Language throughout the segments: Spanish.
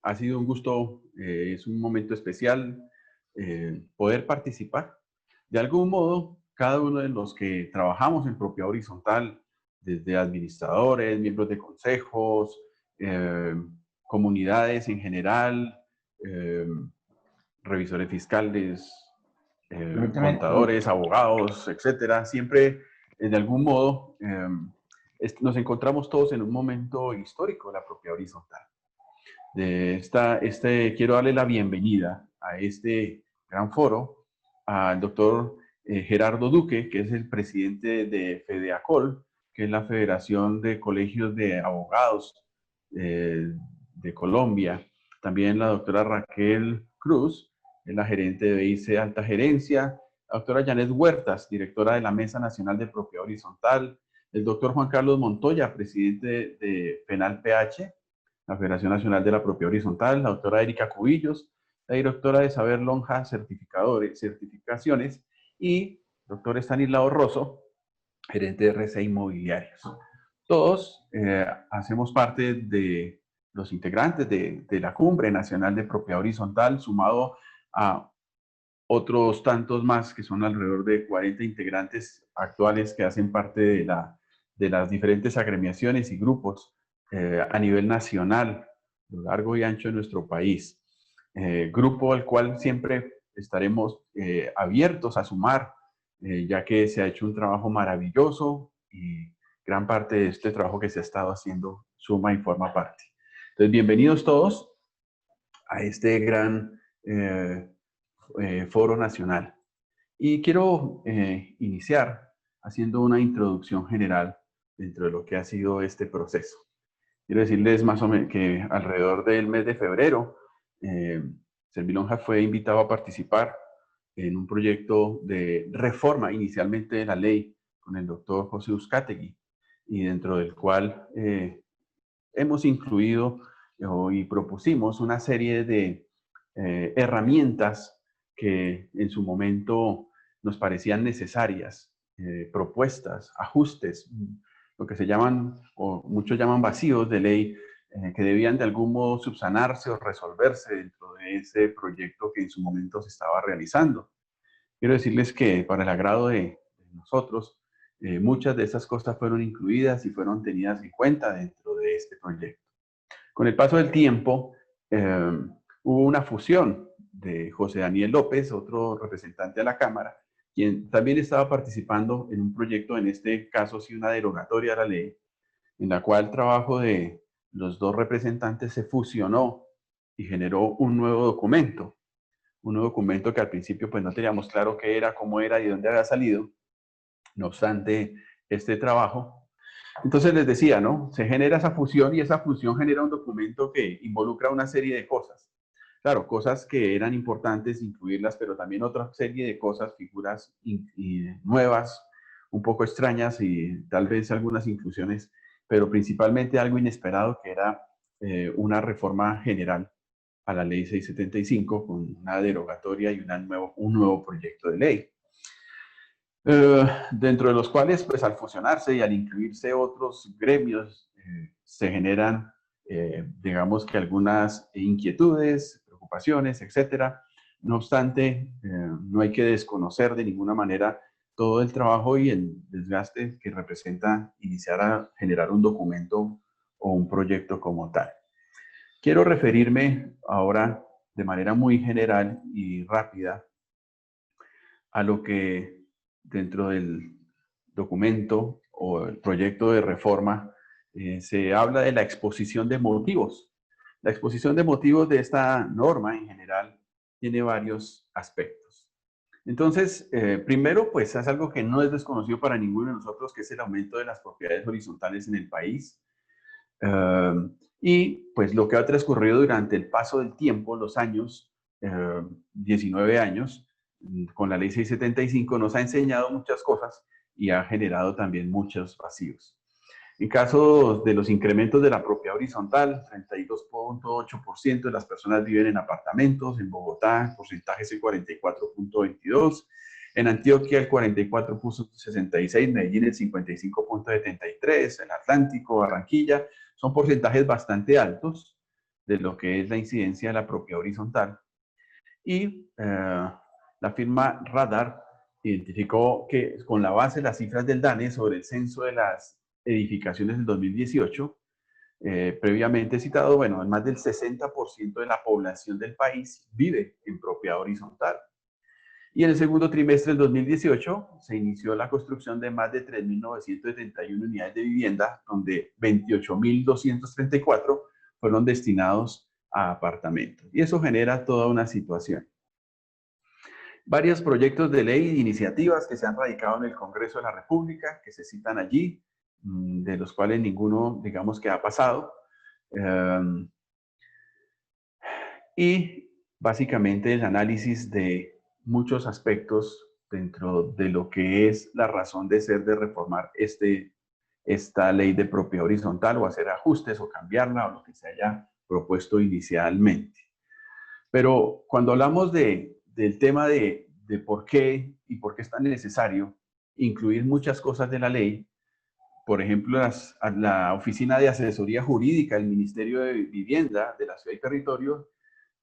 Ha sido un gusto, es un momento especial poder participar. De algún modo, cada uno de los que trabajamos en propiedad horizontal, desde administradores, miembros de consejos, eh, comunidades en general, eh, revisores fiscales, Permítame, contadores, abogados, etcétera, siempre de algún modo nos encontramos todos en un momento histórico de la propiedad horizontal. Quiero darle la bienvenida a este gran foro al doctor Gerardo Duque, que es el presidente de FEDEACOL, que es la Federación de Colegios de Abogados eh, de Colombia. También la doctora Raquel Cruz, es la gerente de BIC Alta Gerencia. La doctora Janet Huertas, directora de la Mesa Nacional de Propiedad Horizontal. El doctor Juan Carlos Montoya, presidente de Penal PH, la Federación Nacional de la Propiedad Horizontal, la doctora Erika Cubillos, la directora de Saber Lonja Certificaciones, y doctor Estanislao Rosso, gerente de RC Inmobiliarios. Todos hacemos parte de los integrantes de la Cumbre Nacional de Propiedad Horizontal, sumado a otros tantos más, que son alrededor de 40 integrantes actuales que hacen parte de las diferentes agremiaciones y grupos a nivel nacional, a lo largo y ancho de nuestro país. Grupo al cual siempre estaremos abiertos a sumar, ya que se ha hecho un trabajo maravilloso y gran parte de este trabajo que se ha estado haciendo suma y forma parte. Entonces, bienvenidos todos a este gran foro nacional. Y quiero iniciar haciendo una introducción general dentro de lo que ha sido este proceso. Quiero decirles más o menos que alrededor del mes de febrero, Servilonja fue invitado a participar en un proyecto de reforma inicialmente de la ley con el doctor José Uzcategui, y dentro del cual hemos incluido y propusimos una serie de herramientas que en su momento nos parecían necesarias, propuestas, ajustes, lo que se llaman, o muchos llaman vacíos de ley, que debían de algún modo subsanarse o resolverse dentro de ese proyecto que en su momento se estaba realizando. Quiero decirles que para el agrado de nosotros, muchas de esas cosas fueron incluidas y fueron tenidas en cuenta dentro de este proyecto. Con el paso del tiempo, hubo una fusión de José Daniel López, otro representante de la Cámara, quien también estaba participando en un proyecto, en este caso sí una derogatoria a la ley, en la cual el trabajo de los dos representantes se fusionó y generó un nuevo documento que al principio pues no teníamos claro qué era, cómo era y dónde había salido. No obstante, este trabajo, entonces les decía, ¿no? Se genera esa fusión y esa fusión genera un documento que involucra una serie de cosas. Claro, cosas que eran importantes incluirlas, pero también otra serie de cosas, figuras nuevas, un poco extrañas y tal vez algunas inclusiones, pero principalmente algo inesperado que era una reforma general a la ley 675 con una derogatoria y un nuevo proyecto de ley. Dentro de los cuales, pues al fusionarse y al incluirse otros gremios, se generan, digamos que algunas inquietudes, preocupaciones, etcétera. No obstante, no hay que desconocer de ninguna manera todo el trabajo y el desgaste que representa iniciar a generar un documento o un proyecto como tal. Quiero referirme ahora de manera muy general y rápida a lo que dentro del documento o el proyecto de reforma se habla de la exposición de motivos. La exposición de motivos de esta norma en general tiene varios aspectos. Entonces, primero, pues es algo que no es desconocido para ninguno de nosotros, que es el aumento de las propiedades horizontales en el país. Y pues lo que ha transcurrido durante el paso del tiempo, los años, 19 años, con la ley 675 nos ha enseñado muchas cosas y ha generado también muchos vacíos. En caso de los incrementos de la propiedad horizontal, 32.8% de las personas viven en apartamentos. En Bogotá el porcentaje es el 44.22%, en Antioquia el 44.66%, Medellín el 55.73%, en Atlántico, Barranquilla, son porcentajes bastante altos, de lo que es la incidencia de la propiedad horizontal. Y la firma Radar identificó que con la base de las cifras del DANE sobre el censo de las edificaciones del 2018, previamente citado, bueno, más del 60% de la población del país vive en propiedad horizontal. Y en el segundo trimestre del 2018 se inició la construcción de más de 3.971 unidades de vivienda, donde 28.234 fueron destinados a apartamentos. Y eso genera toda una situación. Varios proyectos de ley e iniciativas que se han radicado en el Congreso de la República, que se citan allí, de los cuales ninguno, digamos, que ha pasado. Y básicamente el análisis de muchos aspectos dentro de lo que es la razón de ser de reformar esta ley de propiedad horizontal o hacer ajustes o cambiarla o lo que se haya propuesto inicialmente. Pero cuando hablamos del tema de por qué y por qué es tan necesario incluir muchas cosas de la ley, por ejemplo, la Oficina de Asesoría Jurídica del Ministerio de Vivienda de la Ciudad y Territorio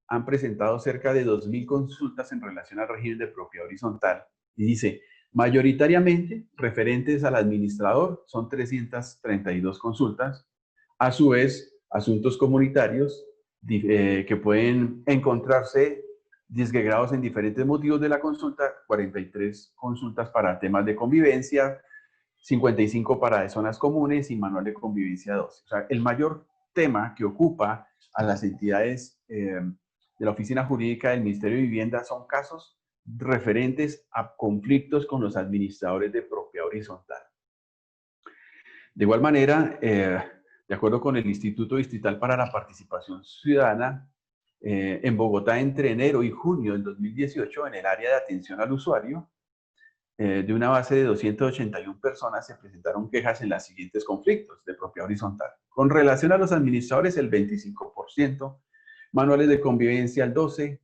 han presentado cerca de 2.000 consultas en relación al régimen de propiedad horizontal. Y dice, mayoritariamente referentes al administrador, son 332 consultas. A su vez, asuntos comunitarios que pueden encontrarse disgregados en diferentes motivos de la consulta, 43 consultas para temas de convivencia, 55 para de zonas comunes y manual de convivencia 12. O sea, el mayor tema que ocupa a las entidades de la Oficina Jurídica del Ministerio de Vivienda son casos referentes a conflictos con los administradores de propiedad horizontal. De igual manera, de acuerdo con el Instituto Distrital para la Participación Ciudadana, en Bogotá entre enero y junio del 2018, en el área de atención al usuario, de una base de 281 personas se presentaron quejas en los siguientes conflictos de propiedad horizontal. Con relación a los administradores, el 25%, manuales de convivencia el 12%,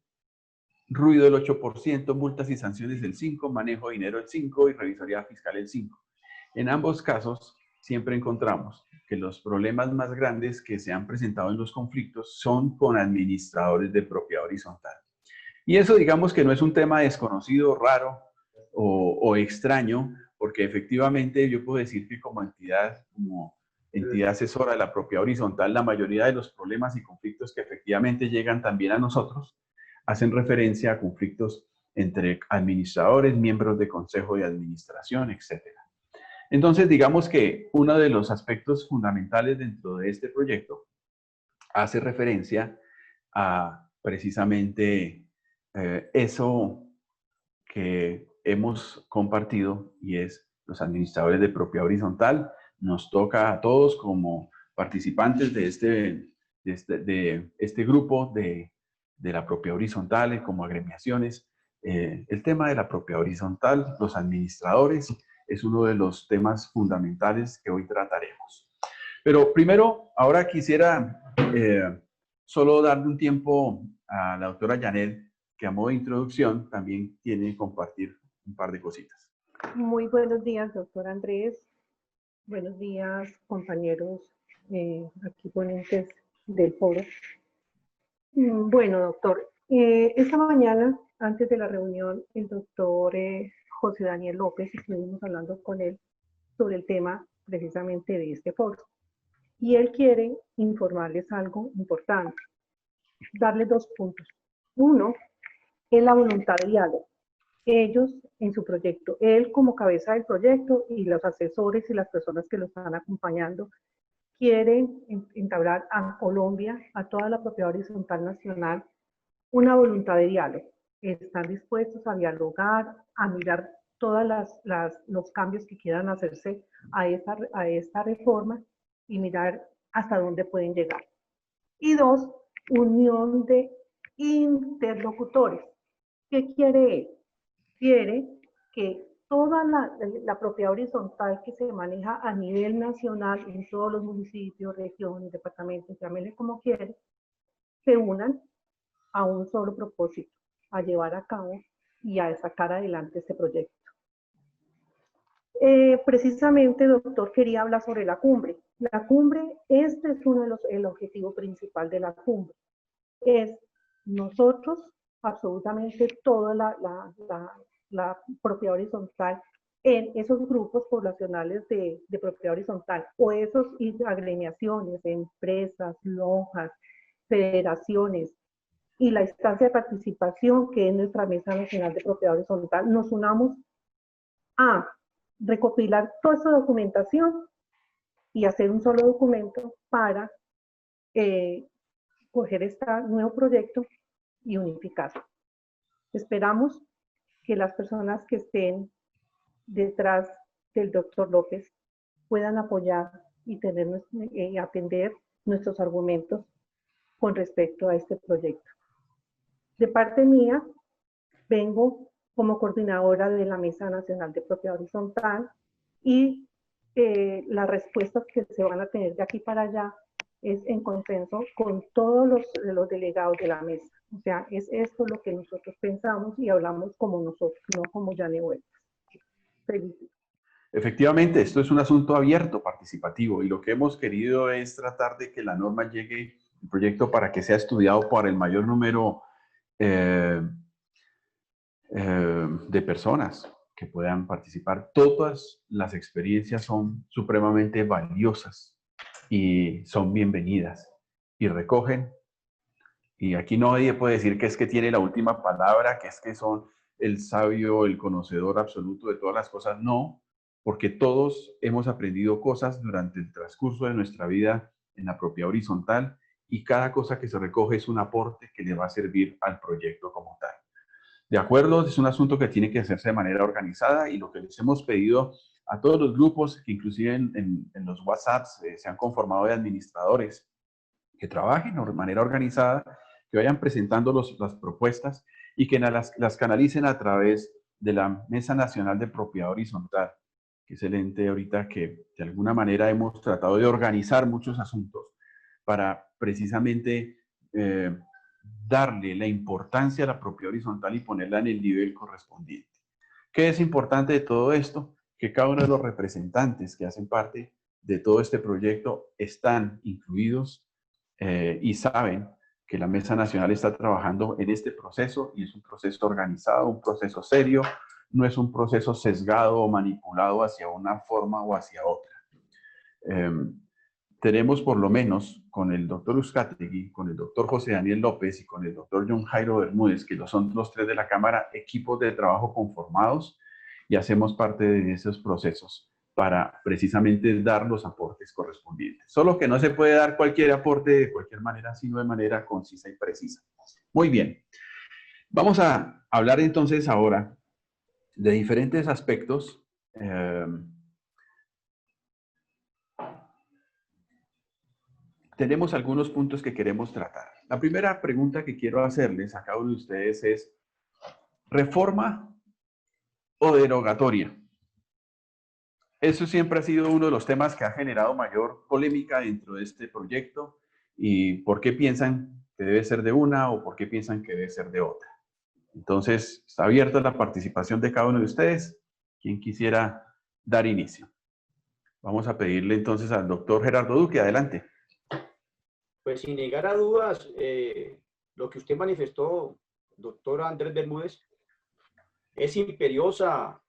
ruido el 8%, multas y sanciones el 5%, manejo de dinero el 5% y revisoría fiscal el 5%. En ambos casos, siempre encontramos que los problemas más grandes que se han presentado en los conflictos son con administradores de propiedad horizontal. Y eso, digamos que no es un tema desconocido, raro o extraño, porque efectivamente yo puedo decir que como entidad asesora de la propiedad horizontal, la mayoría de los problemas y conflictos que efectivamente llegan también a nosotros hacen referencia a conflictos entre administradores, miembros de consejo de administración, etc. Entonces, digamos que uno de los aspectos fundamentales dentro de este proyecto hace referencia a precisamente eso que hemos compartido, y es los administradores de propiedad horizontal. Nos toca a todos como participantes de este grupo de la propiedad horizontal, como agremiaciones. El tema de la propiedad horizontal, los administradores, es uno de los temas fundamentales que hoy trataremos. Pero primero, ahora quisiera solo darle un tiempo a la doctora Janet, que a modo de introducción también tiene que compartir un par de cositas. Muy buenos días, doctor Andrés. Buenos días, compañeros aquí ponentes del foro. Bueno, doctor, esta mañana, antes de la reunión, el doctor José Daniel López, estuvimos hablando con él sobre el tema precisamente de este foro. Y él quiere informarles algo importante, darles 2 puntos. Uno, es la voluntad de diálogo. Ellos en su proyecto, él como cabeza del proyecto y los asesores y las personas que lo están acompañando, quieren entablar a Colombia, a toda la propiedad horizontal nacional, una voluntad de diálogo. Están dispuestos a dialogar, a mirar todos los cambios que quieran hacerse a esta reforma y mirar hasta dónde pueden llegar. Y 2, unión de interlocutores. ¿Qué quiere él? Quiere que toda la propiedad horizontal que se maneja a nivel nacional en todos los municipios, regiones, departamentos, llámenle como quieren, se unan a un solo propósito, a llevar a cabo y a sacar adelante este proyecto. Precisamente, doctor, quería hablar sobre la cumbre. La cumbre, este es el objetivo principal de la cumbre. Es nosotros, absolutamente toda la propiedad horizontal en esos grupos poblacionales de propiedad horizontal o esos agremiaciones, empresas, lonjas, federaciones y la instancia de participación que es nuestra Mesa Nacional de Propiedad Horizontal, nos unamos a recopilar toda esa documentación y hacer un solo documento para coger este nuevo proyecto y unificarlo. Esperamos que las personas que estén detrás del doctor López puedan apoyar y atender nuestros argumentos con respecto a este proyecto. De parte mía, vengo como coordinadora de la Mesa Nacional de Propiedad Horizontal y las respuestas que se van a tener de aquí para allá es en consenso con todos los delegados de la mesa. O sea, es esto lo que nosotros pensamos y hablamos como nosotros, no como Yane Huertas. Felices. Efectivamente, esto es un asunto abierto, participativo, y lo que hemos querido es tratar de que la norma llegue, el proyecto, para que sea estudiado por el mayor número de personas que puedan participar. Todas las experiencias son supremamente valiosas y son bienvenidas y recogen. Y aquí nadie puede decir que es que tiene la última palabra, que es que son el sabio, el conocedor absoluto de todas las cosas. No, porque todos hemos aprendido cosas durante el transcurso de nuestra vida en la propiedad horizontal y cada cosa que se recoge es un aporte que le va a servir al proyecto como tal. De acuerdo, es un asunto que tiene que hacerse de manera organizada y lo que les hemos pedido a todos los grupos, que inclusive en los WhatsApps se han conformado de administradores, que trabajen de manera organizada, que vayan presentando las propuestas y que las canalicen a través de la Mesa Nacional de Propiedad Horizontal, que es el ente ahorita que de alguna manera hemos tratado de organizar muchos asuntos para precisamente darle la importancia a la propiedad horizontal y ponerla en el nivel correspondiente. ¿Qué es importante de todo esto? Que cada uno de los representantes que hacen parte de todo este proyecto están incluidos y saben que la Mesa Nacional está trabajando en este proceso y es un proceso organizado, un proceso serio, no es un proceso sesgado o manipulado hacia una forma o hacia otra. Tenemos por lo menos con el doctor Uzcategui, con el doctor José Daniel López y con el doctor John Jairo Bermúdez, que son los tres de la Cámara, equipos de trabajo conformados y hacemos parte de esos procesos para precisamente dar los aportes correspondientes. Solo que no se puede dar cualquier aporte de cualquier manera, sino de manera concisa y precisa. Muy bien. Vamos a hablar entonces ahora de diferentes aspectos tenemos algunos puntos que queremos tratar. La primera pregunta que quiero hacerles a cada uno de ustedes es, ¿reforma o derogatoria? Eso siempre ha sido uno de los temas que ha generado mayor polémica dentro de este proyecto. ¿Y por qué piensan que debe ser de una o por qué piensan que debe ser de otra? Entonces, está abierta la participación de cada uno de ustedes. ¿Quién quisiera dar inicio? Vamos a pedirle entonces al doctor Gerardo Duque. Adelante. Pues sin negar a dudas, lo que usted manifestó, doctor Andrés Bermúdez, es imperiosa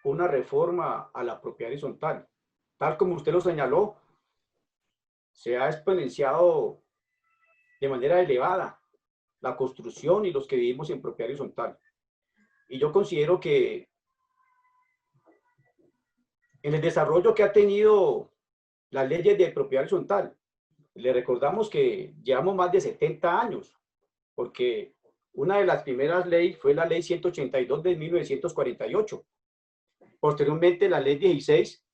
una reforma a la propiedad horizontal. Tal como usted lo señaló, se ha exponenciado de manera elevada la construcción y los que vivimos en propiedad horizontal. Y yo considero que en el desarrollo que ha tenido las leyes de propiedad horizontal, le recordamos que llevamos más de 70 años, porque una de las primeras leyes fue la ley 182 de 1948. Posteriormente, la ley 16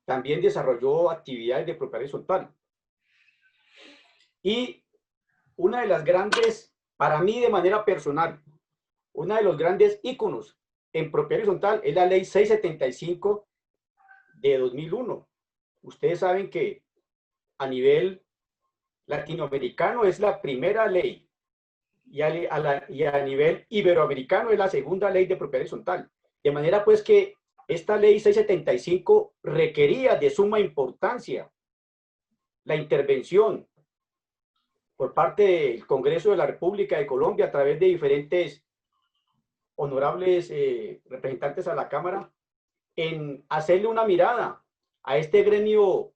también desarrolló actividades de propiedad horizontal. Y una de las grandes, para mí de manera personal, una de los grandes íconos en propiedad horizontal es la ley 675 de 2001. Ustedes saben que a nivel latinoamericano es la primera ley y a nivel iberoamericano es la segunda ley de propiedad horizontal. De manera pues que esta ley 675 requería de suma importancia la intervención por parte del Congreso de la República de Colombia a través de diferentes honorables representantes a la Cámara en hacerle una mirada a este gremio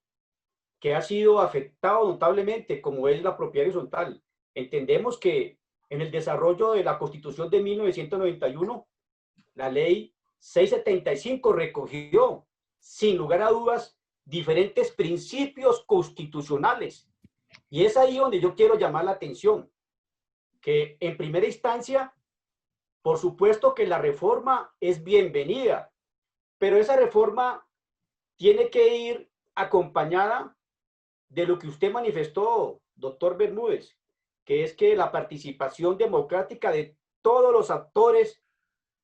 que ha sido afectado notablemente, como es la propiedad horizontal. Entendemos que en el desarrollo de la Constitución de 1991, la ley 675 recogió, sin lugar a dudas, diferentes principios constitucionales. Y es ahí donde yo quiero llamar la atención, que en primera instancia, por supuesto que la reforma es bienvenida, pero esa reforma tiene que ir acompañada de lo que usted manifestó, doctor Bermúdez, que es que la participación democrática de todos los actores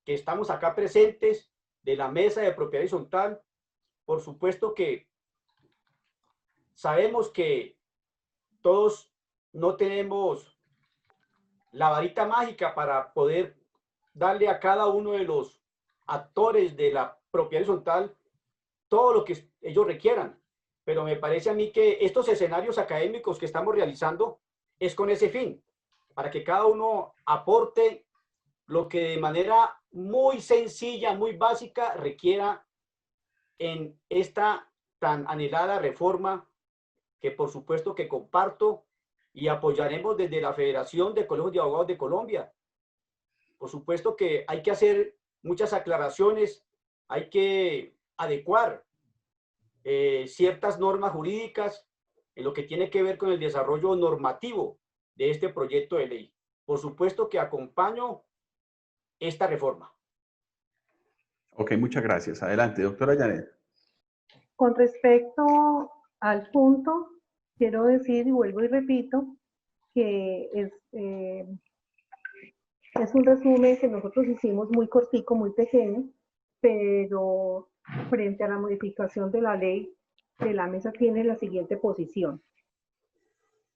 que estamos acá presentes, de la mesa de propiedad horizontal, por supuesto que sabemos que todos no tenemos la varita mágica para poder darle a cada uno de los actores de la propiedad horizontal todo lo que ellos requieran. Pero me parece a mí que estos escenarios académicos que estamos realizando es con ese fin, para que cada uno aporte lo que de manera muy sencilla, muy básica requiera en esta tan anhelada reforma que por supuesto que comparto y apoyaremos desde la Federación de Colegios de Abogados de Colombia. Por supuesto que hay que hacer muchas aclaraciones, hay que adecuar ciertas normas jurídicas en lo que tiene que ver con el desarrollo normativo de este proyecto de ley. Por supuesto que acompaño esta reforma. Ok, muchas gracias. Adelante, doctora Janet. Con respecto al punto, quiero decir, y vuelvo y repito, que es un resumen que nosotros hicimos muy cortico, muy pequeño, pero frente a la modificación de la ley, de la mesa tiene la siguiente posición.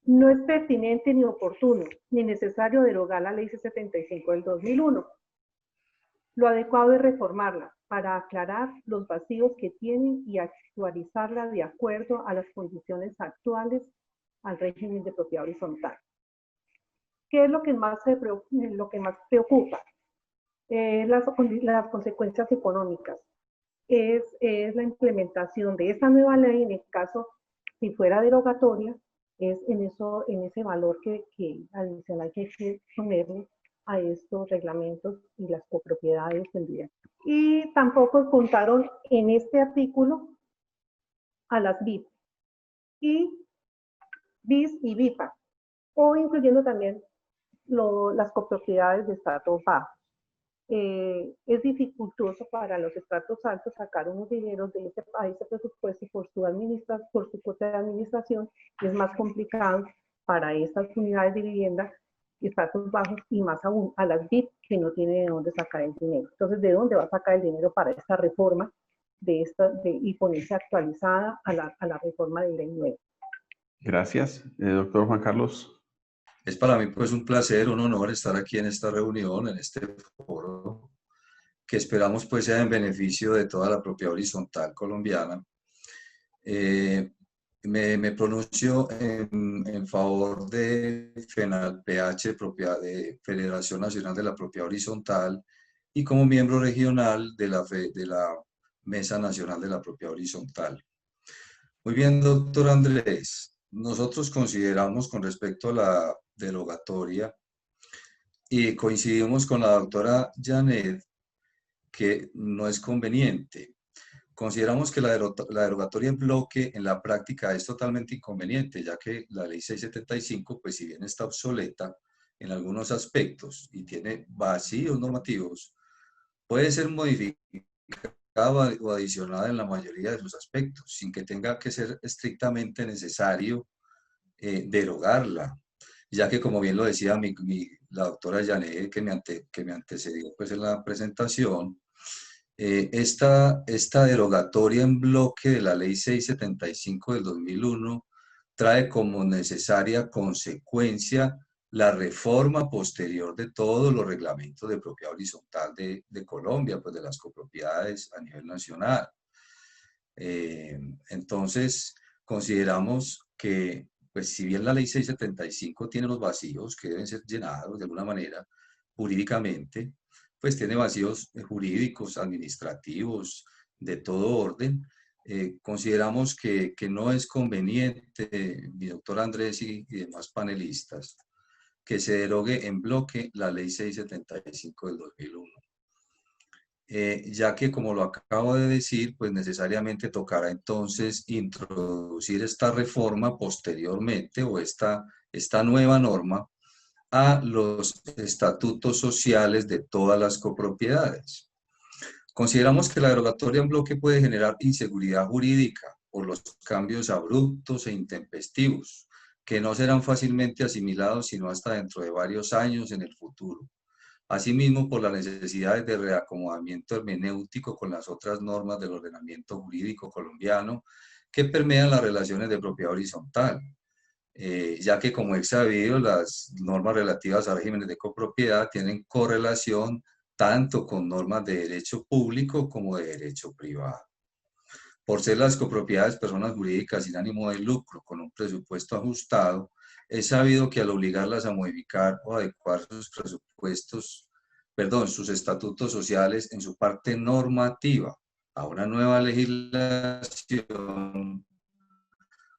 No es pertinente ni oportuno, ni necesario derogar la ley 675 del 2001. Lo adecuado es reformarla para aclarar los vacíos que tiene y actualizarla de acuerdo a las condiciones actuales al régimen de propiedad horizontal. ¿Qué es lo que más preocupa? Las consecuencias económicas. Es la implementación de esta nueva ley, en el caso, si fuera derogatoria, es en ese valor que adicional que hay que ponerle a estos reglamentos y las copropiedades vendidas. Y tampoco contaron en este artículo a las BIP y BIS y BIPA, o incluyendo también las copropiedades de estratos bajos. Es dificultoso para los estratos altos sacar unos dineros de ese presupuesto por su cuota de administración. Es más complicado para estas unidades de vivienda, estratos bajos, y más aún a las BIP que no tienen de dónde sacar el dinero. Entonces, ¿de dónde va a sacar el dinero para esta reforma y ponerse actualizada a la reforma de ley nueva? Gracias. Doctor Juan Carlos. Es para mí pues un placer, un honor estar aquí en esta reunión, en este foro, que esperamos pues sea en beneficio de toda la propiedad horizontal colombiana. Me pronuncio en favor de FENALPH, de Federación Nacional de la Propiedad Horizontal, y como miembro regional de la Mesa Nacional de la Propiedad Horizontal. Muy bien, doctor Andrés. Nosotros consideramos con respecto a la derogatoria y coincidimos con la doctora Janet que no es conveniente. Consideramos que la derogatoria en bloque en la práctica es totalmente inconveniente, ya que la ley 675, pues si bien está obsoleta en algunos aspectos y tiene vacíos normativos, puede ser modificada o adicionada en la mayoría de los aspectos, sin que tenga que ser estrictamente necesario derogarla, ya que como bien lo decía la doctora Janet, que me antecedió pues en la presentación, esta derogatoria en bloque de la ley 675 del 2001 trae como necesaria consecuencia la reforma posterior de todos los reglamentos de propiedad horizontal de Colombia, pues de las copropiedades a nivel nacional. Entonces, consideramos que, pues si bien la ley 675 tiene los vacíos que deben ser llenados de alguna manera jurídicamente, pues tiene vacíos jurídicos, administrativos, de todo orden. Consideramos que no es conveniente, mi doctor Andrés y demás panelistas, que se derogue en bloque la ley 675 del 2001. Ya que, como lo acabo de decir, pues necesariamente tocará entonces introducir esta reforma posteriormente o esta nueva norma a los estatutos sociales de todas las copropiedades. Consideramos que la derogatoria en bloque puede generar inseguridad jurídica por los cambios abruptos e intempestivos, que no serán fácilmente asimilados sino hasta dentro de varios años en el futuro. Asimismo, por las necesidades de reacomodamiento hermenéutico con las otras normas del ordenamiento jurídico colombiano que permean las relaciones de propiedad horizontal, ya que, como es sabido, las normas relativas a regímenes de copropiedad tienen correlación tanto con normas de derecho público como de derecho privado. Por ser las copropiedades personas jurídicas sin ánimo de lucro con un presupuesto ajustado, es sabido que al obligarlas a modificar o adecuar sus presupuestos, sus estatutos sociales en su parte normativa a una nueva legislación,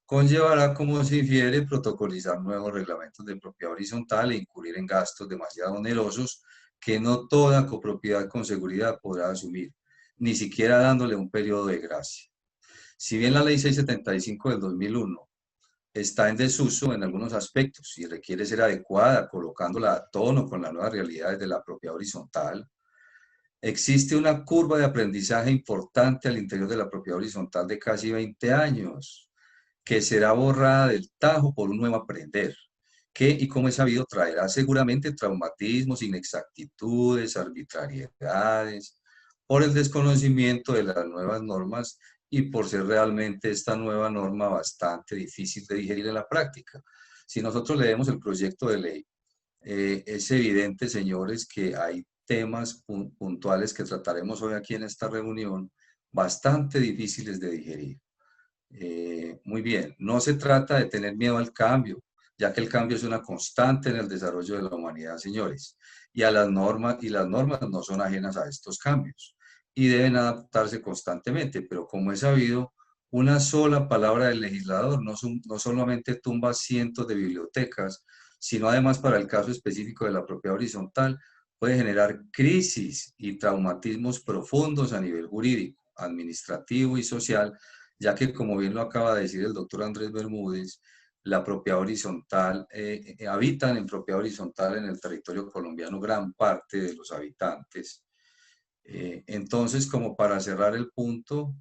conllevará, como se infiere, protocolizar nuevos reglamentos de propiedad horizontal e incurrir en gastos demasiado onerosos que no toda copropiedad con seguridad podrá asumir, ni siquiera dándole un periodo de gracia. Si bien la ley 675 del 2001 está en desuso en algunos aspectos y requiere ser adecuada, colocándola a tono con las nuevas realidades de la propiedad horizontal, existe una curva de aprendizaje importante al interior de la propiedad horizontal de casi 20 años, que será borrada del tajo por un nuevo aprender, que, y como es sabido, traerá seguramente traumatismos, inexactitudes, arbitrariedades, por el desconocimiento de las nuevas normas y por ser realmente esta nueva norma bastante difícil de digerir en la práctica. Si nosotros leemos el proyecto de ley, es evidente, señores, que hay temas puntuales que trataremos hoy aquí en esta reunión bastante difíciles de digerir. Muy bien, no se trata de tener miedo al cambio, ya que el cambio es una constante en el desarrollo de la humanidad, señores, y las normas no son ajenas a estos cambios y deben adaptarse constantemente, pero como es sabido, una sola palabra del legislador no solamente tumba cientos de bibliotecas, sino además, para el caso específico de la propiedad horizontal, puede generar crisis y traumatismos profundos a nivel jurídico, administrativo y social, ya que, como bien lo acaba de decir el doctor Andrés Bermúdez, la propiedad horizontal, habitan en propiedad horizontal en el territorio colombiano gran parte de los habitantes. Entonces, como para cerrar el punto,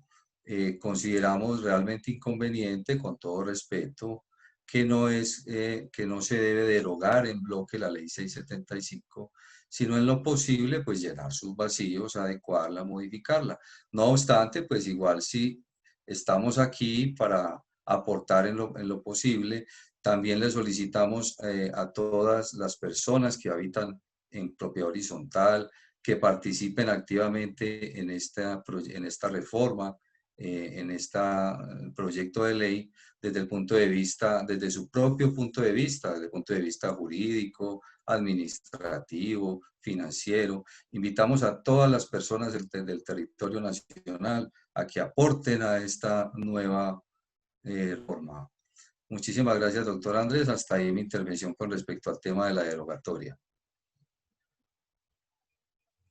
consideramos realmente inconveniente, con todo respeto, que no se debe derogar en bloque la ley 675, sino en lo posible, pues llenar sus vacíos, adecuarla, modificarla. No obstante, pues igual sí estamos aquí para aportar en lo posible. También le solicitamos a todas las personas que habitan en propiedad horizontal, que participen activamente en esta reforma, en este proyecto de ley, desde su propio punto de vista, desde el punto de vista jurídico, administrativo, financiero. Invitamos a todas las personas del territorio nacional a que aporten a esta nueva reforma. Muchísimas gracias, doctor Andrés. Hasta ahí mi intervención con respecto al tema de la derogatoria.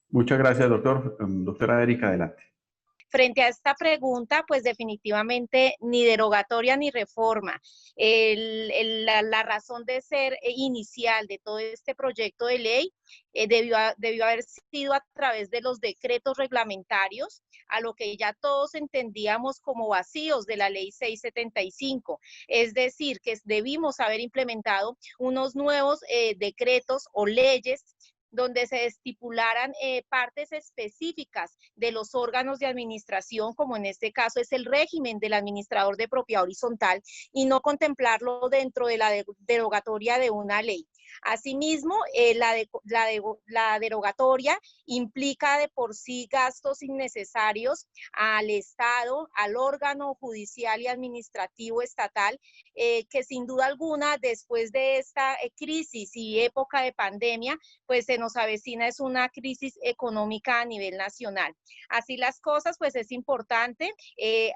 Muchas gracias, doctor. Doctora Erika, adelante. Frente a esta pregunta, pues definitivamente ni derogatoria ni reforma. La razón de ser inicial de todo este proyecto de ley debió haber sido a través de los decretos reglamentarios, a lo que ya todos entendíamos como vacíos de la ley 675. Es decir, que debimos haber implementado unos nuevos decretos o leyes donde se estipularan partes específicas de los órganos de administración, como en este caso es el régimen del administrador de propiedad horizontal, y no contemplarlo dentro de la derogatoria de una ley. Asimismo, la derogatoria implica de por sí gastos innecesarios al Estado, al órgano judicial y administrativo estatal, que sin duda alguna, después de esta crisis y época de pandemia, pues se nos avecina es una crisis económica a nivel nacional. Así las cosas, pues es importante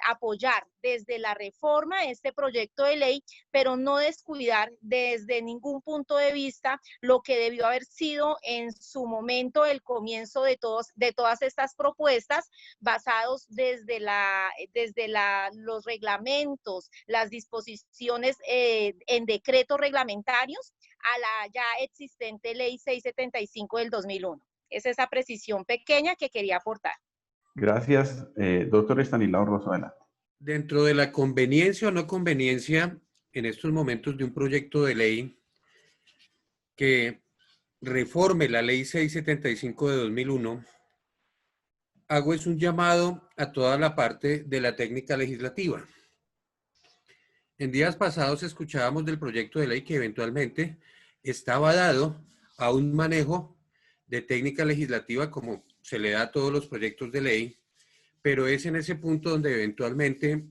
apoyar desde la reforma este proyecto de ley, pero no descuidar desde ningún punto de vista lo que debió haber sido en su momento el comienzo de todas estas propuestas, basados desde los reglamentos, las disposiciones en decretos reglamentarios a la ya existente ley 675 del 2001. Es esa precisión pequeña que quería aportar. Gracias, doctor Estanislao Rosso, adelante. Dentro de la conveniencia o no conveniencia en estos momentos de un proyecto de ley que reforme la ley 675 de 2001, hago es un llamado a toda la parte de la técnica legislativa. En días pasados escuchábamos del proyecto de ley que eventualmente estaba dado a un manejo de técnica legislativa como se le da a todos los proyectos de ley, pero es en ese punto donde eventualmente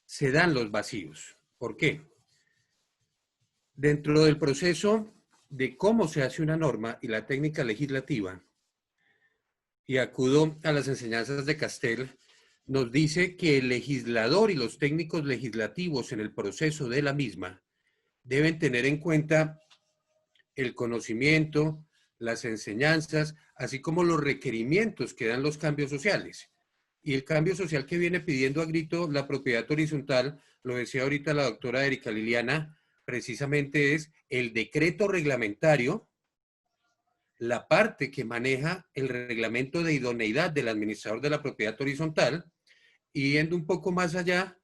se dan los vacíos. ¿Por qué? Dentro del proceso de cómo se hace una norma y la técnica legislativa, y acudo a las enseñanzas de Castel, nos dice que el legislador y los técnicos legislativos en el proceso de la misma deben tener en cuenta el conocimiento, las enseñanzas, así como los requerimientos que dan los cambios sociales. Y el cambio social que viene pidiendo a grito la propiedad horizontal, lo decía ahorita la doctora Erika Liliana, precisamente es el decreto reglamentario, la parte que maneja el reglamento de idoneidad del administrador de la propiedad horizontal, y yendo un poco más allá,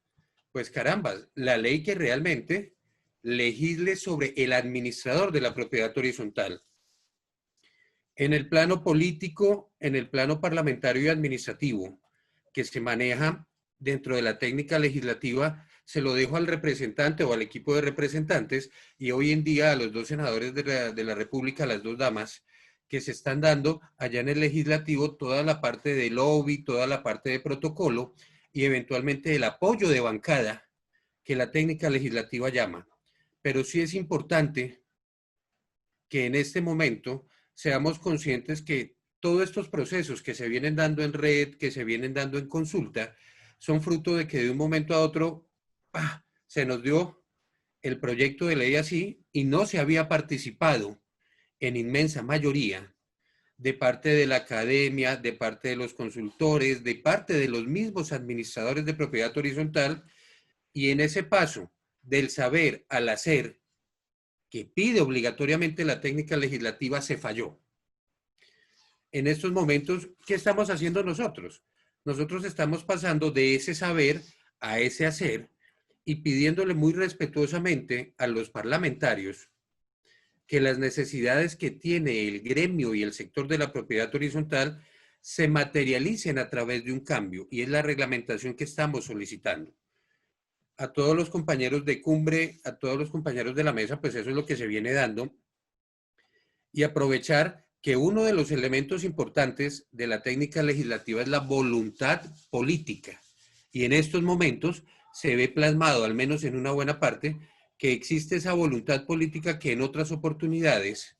pues caramba, la ley que realmente legisle sobre el administrador de la propiedad horizontal. En el plano político, en el plano parlamentario y administrativo, que se maneja dentro de la técnica legislativa, se lo dejo al representante o al equipo de representantes, y hoy en día a los dos senadores de la República, las dos damas, que se están dando allá en el legislativo toda la parte de lobby, toda la parte de protocolo y eventualmente el apoyo de bancada que la técnica legislativa llama. Pero sí es importante que en este momento seamos conscientes que todos estos procesos que se vienen dando en red, que se vienen dando en consulta, son fruto de que de un momento a otro se nos dio el proyecto de ley así y no se había participado en inmensa mayoría de parte de la academia, de parte de los consultores, de parte de los mismos administradores de propiedad horizontal, y en ese paso del saber al hacer que pide obligatoriamente la técnica legislativa se falló. En estos momentos, ¿qué estamos haciendo nosotros? Nosotros estamos pasando de ese saber a ese hacer y pidiéndole muy respetuosamente a los parlamentarios que las necesidades que tiene el gremio y el sector de la propiedad horizontal se materialicen a través de un cambio, y es la reglamentación que estamos solicitando. A todos los compañeros de cumbre, a todos los compañeros de la mesa, pues eso es lo que se viene dando, y aprovechar que uno de los elementos importantes de la técnica legislativa es la voluntad política, y en estos momentos se ve plasmado, al menos en una buena parte, que existe esa voluntad política que en otras oportunidades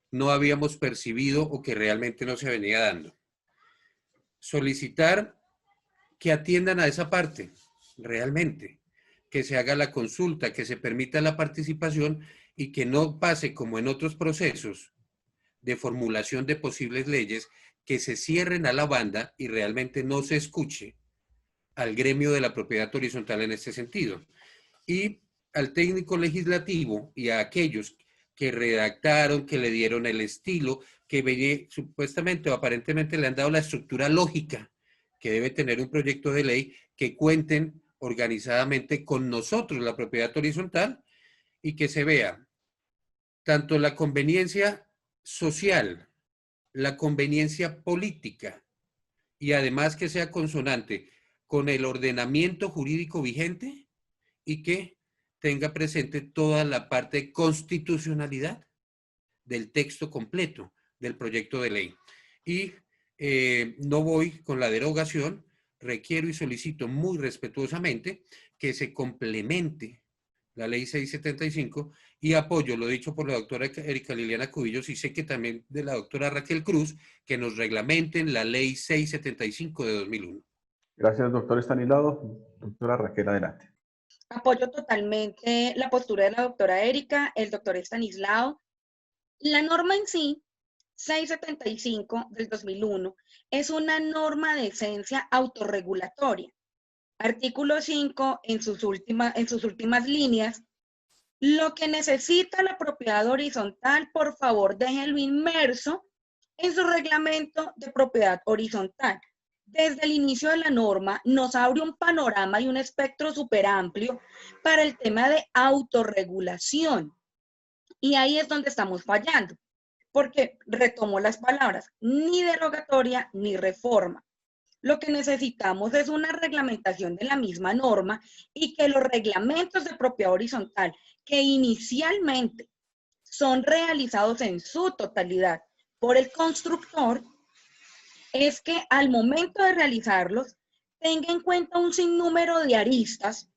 no habíamos percibido o que realmente no se venía dando. Solicitar que atiendan a esa parte, realmente, que se haga la consulta, que se permita la participación y que no pase como en otros procesos de formulación de posibles leyes, que se cierren a la banda y realmente no se escuche al gremio de la propiedad horizontal en este sentido. Y al técnico legislativo y a aquellos que redactaron, que le dieron el estilo, que supuestamente o aparentemente le han dado la estructura lógica que debe tener un proyecto de ley, que cuenten organizadamente con nosotros, la propiedad horizontal, y que se vea tanto la conveniencia social, la conveniencia política y además que sea consonante con el ordenamiento jurídico vigente y que tenga presente toda la parte de constitucionalidad del texto completo del proyecto de ley. Y no voy con la derogación, requiero y solicito muy respetuosamente que se complemente la ley 675 y apoyo lo dicho por la doctora Erika Liliana Cubillos y sé que también de la doctora Raquel Cruz, que nos reglamenten la ley 675 de 2001. Gracias, doctor Estanislao. Doctora Raquel, adelante. Apoyo totalmente la postura de la doctora Erika, el doctor Estanislao. La norma en sí, 675 del 2001, es una norma de esencia autorregulatoria. Artículo 5, en sus últimas líneas, lo que necesita la propiedad horizontal, por favor, déjenlo inmerso en su reglamento de propiedad horizontal. Desde el inicio de la norma nos abre un panorama y un espectro súper amplio para el tema de autorregulación. Y ahí es donde estamos fallando, porque retomo las palabras, ni derogatoria ni reforma. Lo que necesitamos es una reglamentación de la misma norma y que los reglamentos de propiedad horizontal que inicialmente son realizados en su totalidad por el constructor, es que al momento de realizarlos tenga en cuenta un sinnúmero de aristas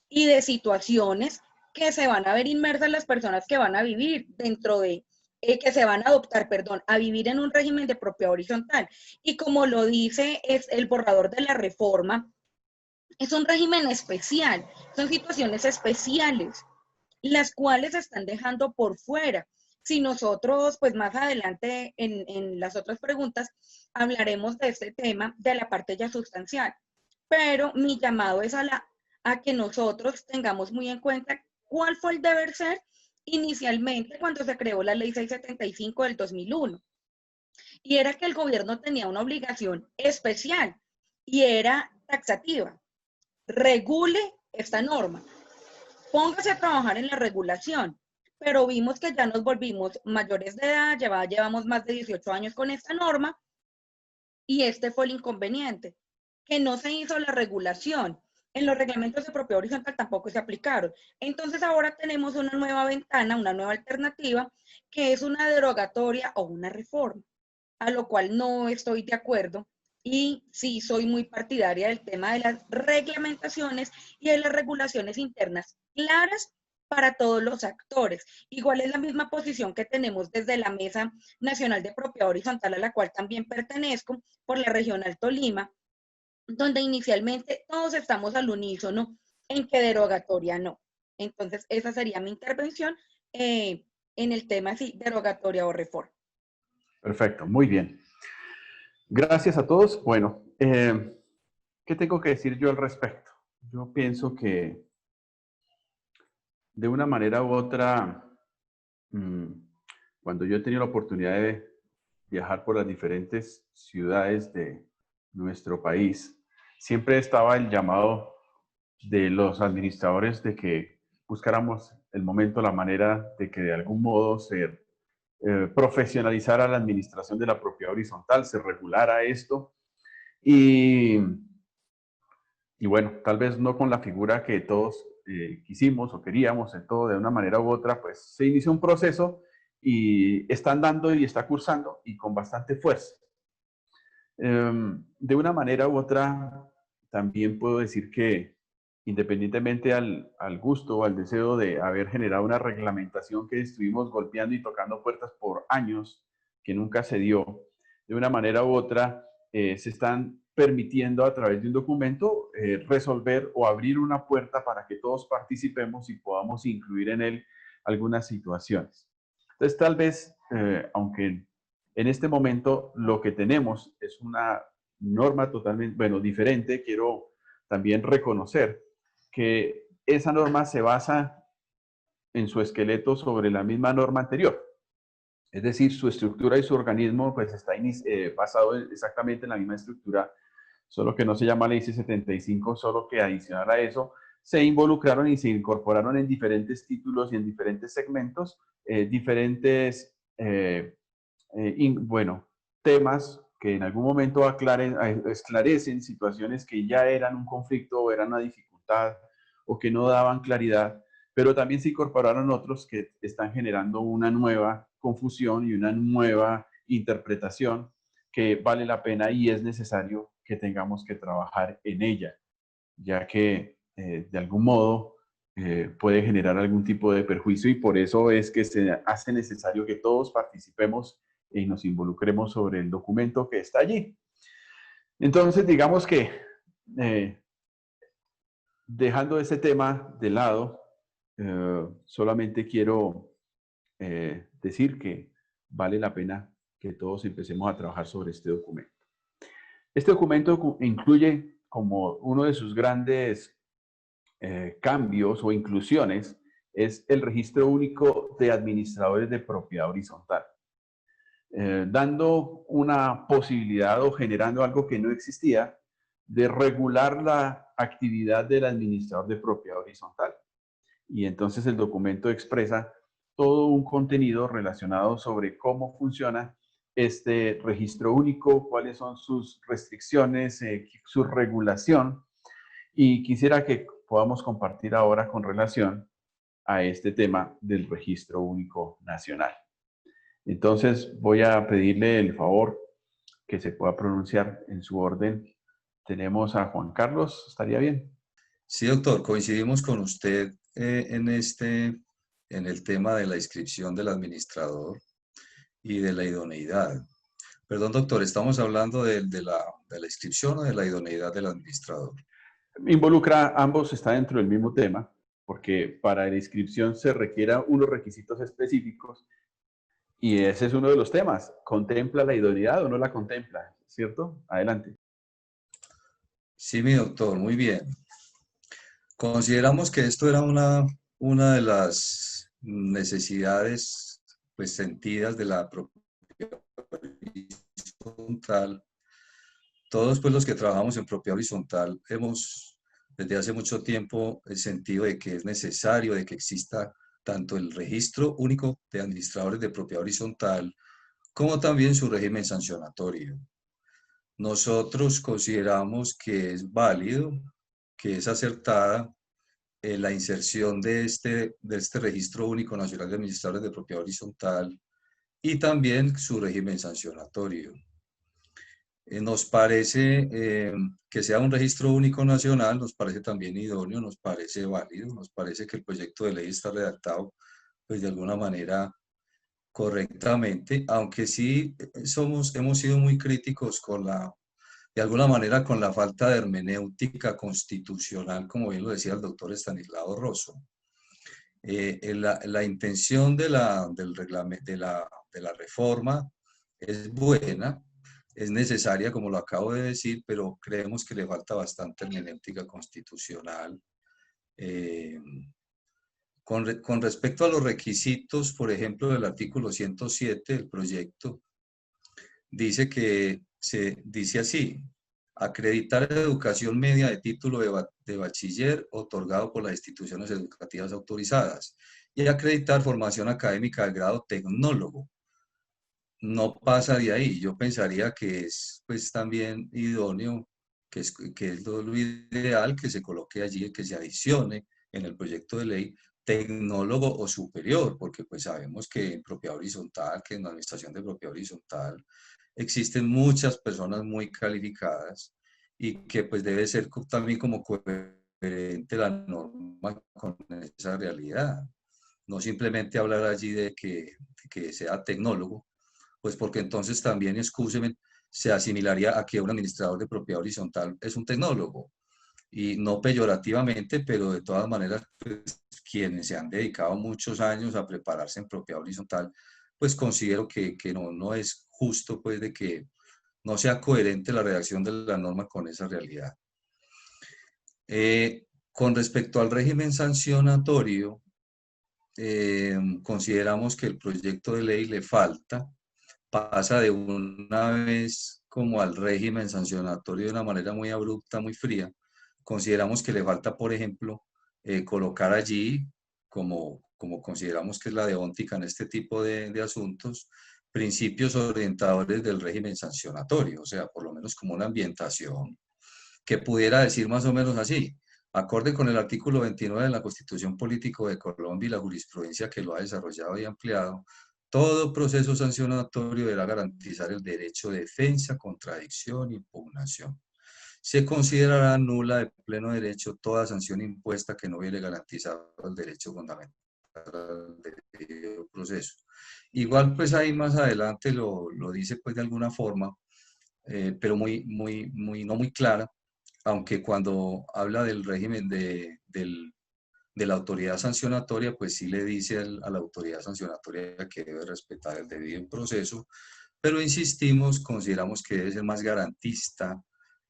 y de situaciones que se van a ver inmersas las personas que van a vivir dentro de, que se van a adoptar, perdón, a vivir en un régimen de propiedad horizontal. Y como lo dice es el borrador de la reforma, es un régimen especial, son situaciones especiales, las cuales se están dejando por fuera. Si nosotros, pues más adelante en las otras preguntas, hablaremos de este tema, de la parte ya sustancial. Pero mi llamado es a que nosotros tengamos muy en cuenta cuál fue el deber ser inicialmente cuando se creó la ley 675 del 2001. Y era que el gobierno tenía una obligación especial y era taxativa. Regule esta norma. Póngase a trabajar en la regulación. Pero vimos que ya nos volvimos mayores de edad, llevamos más de 18 años con esta norma y este fue el inconveniente, que no se hizo la regulación. En los reglamentos de propiedad horizontal tampoco se aplicaron. Entonces ahora tenemos una nueva ventana, una nueva alternativa, que es una derogatoria o una reforma, a lo cual no estoy de acuerdo. Y sí soy muy partidaria del tema de las reglamentaciones y de las regulaciones internas claras para todos los actores. Igual es la misma posición que tenemos desde la Mesa Nacional de Propiedad Horizontal, a la cual también pertenezco, por la Regional Tolima, donde inicialmente todos estamos al unísono en que derogatoria no. Entonces, esa sería mi intervención en el tema, sí, derogatoria o reforma. Perfecto, muy bien. Gracias a todos. Bueno, ¿qué tengo que decir yo al respecto? Yo pienso que de una manera u otra, cuando yo he tenido la oportunidad de viajar por las diferentes ciudades de nuestro país, siempre estaba el llamado de los administradores de que buscáramos el momento, la manera de que de algún modo se profesionalizara la administración de la propiedad horizontal, se regulara esto y bueno, tal vez no con la figura que todos quisimos o queríamos, en todo de una manera u otra, pues se inició un proceso y está andando y está cursando y con bastante fuerza. De una manera u otra, también puedo decir que independientemente al gusto o al deseo de haber generado una reglamentación que estuvimos golpeando y tocando puertas por años, que nunca se dio, de una manera u otra se están permitiendo a través de un documento resolver o abrir una puerta para que todos participemos y podamos incluir en él algunas situaciones. Entonces, tal vez, aunque en este momento lo que tenemos es una norma totalmente, bueno, diferente, quiero también reconocer que esa norma se basa en su esqueleto sobre la misma norma anterior. Es decir, su estructura y su organismo pues está basado exactamente en la misma estructura, solo que no se llama ley 675, solo que adicional a eso se involucraron y se incorporaron en diferentes títulos y en diferentes segmentos diferentes bueno, temas que en algún momento esclarecen situaciones que ya eran un conflicto o eran una dificultad o que no daban claridad, pero también se incorporaron otros que están generando una nueva confusión y una nueva interpretación que vale la pena y es necesario que tengamos que trabajar en ella, ya que de algún modo puede generar algún tipo de perjuicio y por eso es que se hace necesario que todos participemos y nos involucremos sobre el documento que está allí. Entonces, digamos que dejando ese tema de lado, solamente quiero decir que vale la pena que todos empecemos a trabajar sobre este documento. Este documento incluye como uno de sus grandes cambios o inclusiones es el registro único de administradores de propiedad horizontal, dando una posibilidad o generando algo que no existía de regular la actividad del administrador de propiedad horizontal. Y entonces el documento expresa todo un contenido relacionado sobre cómo funciona este registro único, cuáles son sus restricciones, su regulación. Y quisiera que podamos compartir ahora con relación a este tema del registro único nacional. Entonces voy a pedirle el favor que se pueda pronunciar en su orden. Tenemos a Juan Carlos, ¿estaría bien? Sí, doctor, coincidimos con usted en el tema de la inscripción del administrador y de la idoneidad. Perdón, doctor, ¿estamos hablando de la inscripción o de la idoneidad del administrador? Involucra, ambos está dentro del mismo tema, porque para la inscripción se requieran unos requisitos específicos y ese es uno de los temas. ¿Contempla la idoneidad o no la contempla? ¿Cierto? Adelante. Sí, mi doctor, muy bien. Consideramos que esto era una de las necesidades pues, sentidas de la propiedad horizontal. Todos pues, los que trabajamos en propiedad horizontal hemos desde hace mucho tiempo el sentido de que es necesario de que exista tanto el registro único de administradores de propiedad horizontal como también su régimen sancionatorio. Nosotros consideramos que es válido, que es acertada la inserción de este registro único nacional de administradores de propiedad horizontal y también su régimen sancionatorio. Nos parece que sea un registro único nacional, nos parece también idóneo, nos parece válido, nos parece que el proyecto de ley está redactado pues de alguna manera correctamente, aunque sí hemos sido muy críticos de alguna manera con la falta de hermenéutica constitucional, como bien lo decía el doctor Estanislao Rosso. La intención de la reforma es buena, es necesaria, como lo acabo de decir, pero creemos que le falta bastante hermenéutica constitucional. Con respecto a los requisitos, por ejemplo, del artículo 107 del proyecto, dice así: acreditar educación media de título de bachiller otorgado por las instituciones educativas autorizadas y acreditar formación académica del grado tecnólogo. No pasa de ahí. Yo pensaría que es pues también idóneo, que es lo ideal que se coloque allí, que se adicione en el proyecto de ley tecnólogo o superior, porque pues sabemos que en propiedad horizontal, que en la administración de propiedad horizontal, existen muchas personas muy calificadas y que pues debe ser también como coherente la norma con esa realidad. No simplemente hablar allí de que sea tecnólogo, pues porque entonces también, excúseme, se asimilaría a que un administrador de propiedad horizontal es un tecnólogo. Y no peyorativamente, pero de todas maneras, pues, quienes se han dedicado muchos años a prepararse en propiedad horizontal, pues considero que no es justo pues de que no sea coherente la redacción de la norma con esa realidad. Con respecto al régimen sancionatorio, consideramos que el proyecto de ley le falta, pasa de una vez como al régimen sancionatorio de una manera muy abrupta, muy fría. Consideramos que le falta, por ejemplo, colocar allí, como consideramos que es la deóntica en este tipo de asuntos, principios orientadores del régimen sancionatorio, o sea, por lo menos como una ambientación que pudiera decir más o menos así, acorde con el artículo 29 de la Constitución Política de Colombia y la jurisprudencia que lo ha desarrollado y ampliado, todo proceso sancionatorio deberá garantizar el derecho de defensa, contradicción e impugnación. Se considerará nula de pleno derecho toda sanción impuesta que no hubiere garantizado el derecho fundamental al debido proceso. Igual, pues ahí más adelante lo dice pues de alguna forma, pero no muy clara, aunque cuando habla del régimen de la autoridad sancionatoria, pues sí le dice a la autoridad sancionatoria que debe respetar el debido proceso, pero insistimos, consideramos que debe ser más garantista,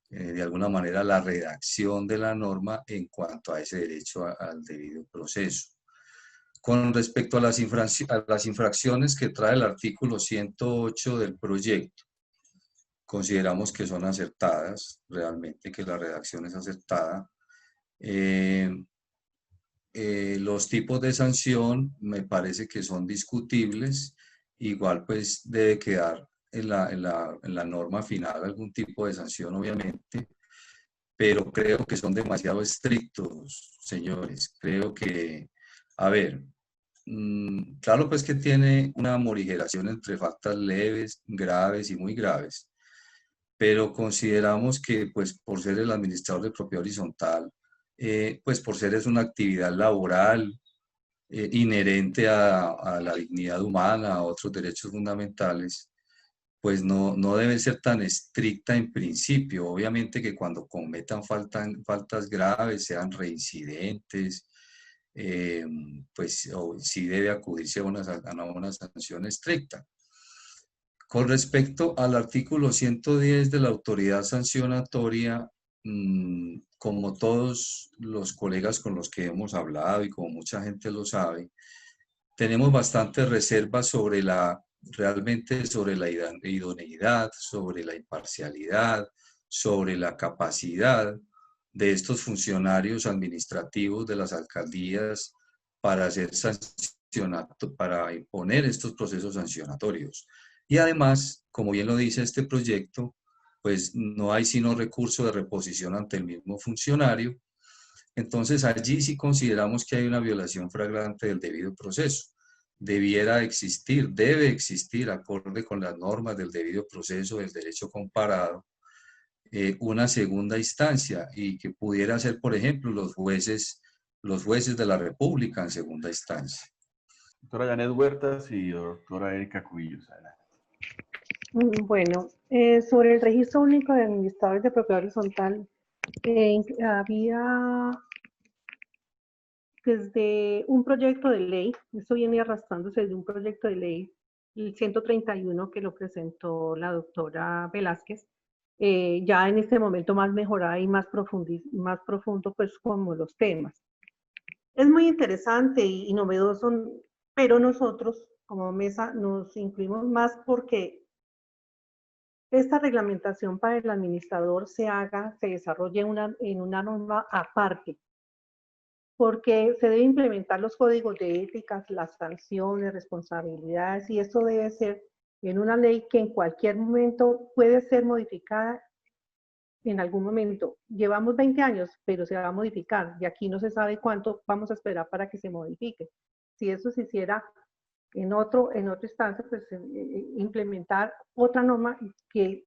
de alguna manera, la redacción de la norma en cuanto a ese derecho al debido proceso. Con respecto a las infracciones que trae el artículo 108 del proyecto, consideramos que son acertadas, realmente que la redacción es acertada. Los tipos de sanción me parece que son discutibles, igual pues debe quedar en la norma final algún tipo de sanción, obviamente, pero creo que son demasiado estrictos, señores. Creo que, a ver, claro pues que tiene una morigeración entre faltas leves, graves y muy graves, pero consideramos que pues por ser el administrador de propiedad horizontal, pues por ser es una actividad laboral inherente a la dignidad humana, a otros derechos fundamentales, pues no debe ser tan estricta en principio. Obviamente que cuando cometan faltas graves, sean reincidentes, pues sí debe acudirse a una sanción estricta. Con respecto al artículo 110 de la autoridad sancionatoria, como todos los colegas con los que hemos hablado y como mucha gente lo sabe, tenemos bastantes reservas realmente sobre la idoneidad, sobre la imparcialidad, sobre la capacidad de estos funcionarios administrativos de las alcaldías para para imponer estos procesos sancionatorios. Y además, como bien lo dice este proyecto, pues no hay sino recurso de reposición ante el mismo funcionario. Entonces allí sí consideramos que hay una violación flagrante del debido proceso. Debiera existir, debe existir, acorde con las normas del debido proceso del derecho comparado, una segunda instancia y que pudiera ser, por ejemplo, los jueces de la República en segunda instancia. Doctora Janet Huertas y doctora Erika Cubillos, adelante. Bueno, sobre el registro único de administradores de propiedad horizontal, había desde un proyecto de ley, esto viene arrastrándose desde un proyecto de ley, el 131 que lo presentó la doctora Velázquez, ya en este momento más mejorada y más profundo, pues como los temas. Es muy interesante y novedoso, pero nosotros como mesa nos incluimos más porque esta reglamentación para el administrador se desarrolle en una norma aparte, porque se debe implementar los códigos de éticas, las sanciones, responsabilidades, y esto debe ser en una ley que en cualquier momento puede ser modificada en algún momento. Llevamos 20 años, pero se va a modificar, y aquí no se sabe cuánto vamos a esperar para que se modifique. Si eso se hiciera en otra instancia, pues implementar otra norma que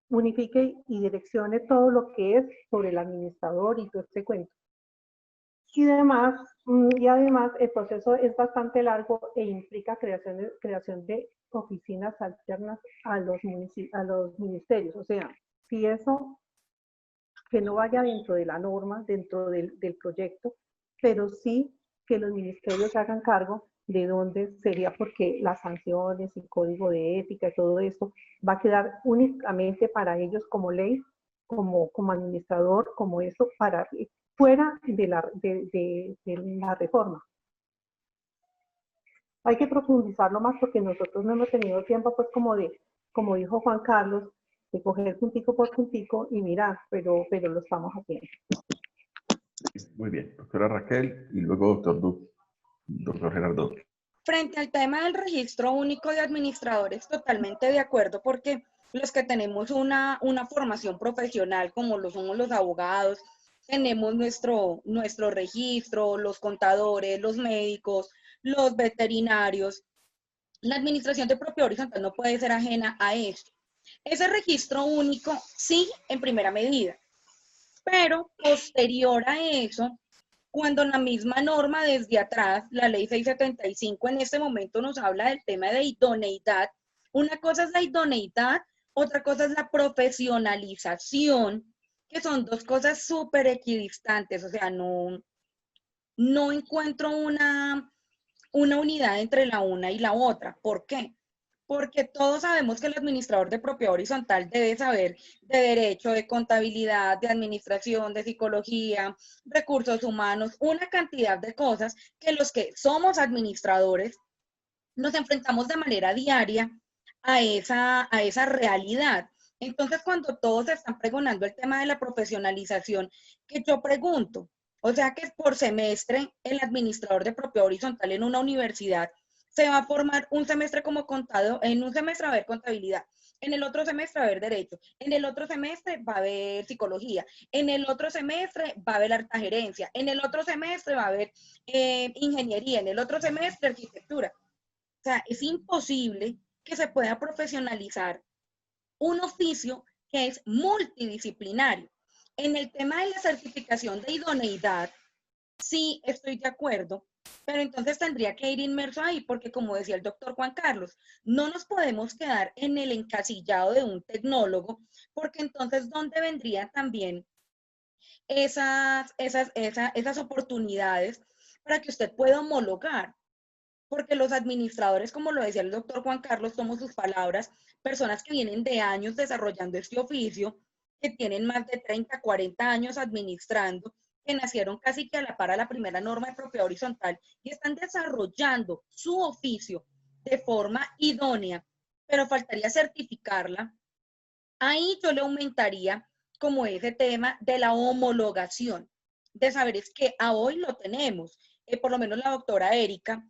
unifique y direccione todo lo que es sobre el administrador y todo este cuento. Y además el proceso es bastante largo e implica creación de oficinas alternas a los ministerios. O sea, si eso que no vaya dentro de la norma, dentro del proyecto, pero sí que los ministerios se hagan cargo de dónde sería, porque las sanciones, el código de ética y todo esto va a quedar únicamente para ellos como ley, como administrador, como eso, para fuera de la reforma. Hay que profundizarlo más porque nosotros no hemos tenido tiempo, pues como dijo Juan Carlos, de coger puntico por puntico y mirar, pero lo estamos haciendo. Muy bien, doctora Raquel y luego doctor Gerardo. Frente al tema del registro único de administradores, totalmente de acuerdo, porque los que tenemos una formación profesional, como lo somos los abogados, tenemos nuestro registro, los contadores, los médicos, los veterinarios. La administración de propiedad horizontal no puede ser ajena a esto. Ese registro único, sí, en primera medida, pero posterior a eso, cuando la misma norma desde atrás, la ley 675 en este momento nos habla del tema de idoneidad. Una cosa es la idoneidad, otra cosa es la profesionalización, que son dos cosas súper equidistantes. O sea, no encuentro una unidad entre la una y la otra. ¿Por qué? Porque todos sabemos que el administrador de propiedad horizontal debe saber de derecho, de contabilidad, de administración, de psicología, recursos humanos, una cantidad de cosas que los que somos administradores nos enfrentamos de manera diaria a esa realidad. Entonces, cuando todos están pregonando el tema de la profesionalización, que yo pregunto, o sea que por semestre el administrador de propiedad horizontal en una universidad se va a formar un semestre como contador, en un semestre va a haber contabilidad, en el otro semestre va a haber derecho, en el otro semestre va a haber psicología, en el otro semestre va a haber alta gerencia, en el otro semestre va a haber ingeniería, en el otro semestre arquitectura. O sea, es imposible que se pueda profesionalizar un oficio que es multidisciplinario. En el tema de la certificación de idoneidad, sí estoy de acuerdo, pero entonces tendría que ir inmerso ahí, porque como decía el doctor Juan Carlos, no nos podemos quedar en el encasillado de un tecnólogo, porque entonces, ¿dónde vendrían también esas oportunidades para que usted pueda homologar? Porque los administradores, como lo decía el doctor Juan Carlos, somos sus palabras, personas que vienen de años desarrollando este oficio, que tienen más de 30, 40 años administrando, que nacieron casi que a la par a la primera norma de propiedad horizontal y están desarrollando su oficio de forma idónea, pero faltaría certificarla. Ahí yo le aumentaría como ese tema de la homologación, de saber es que a hoy lo tenemos. Por lo menos la doctora Erika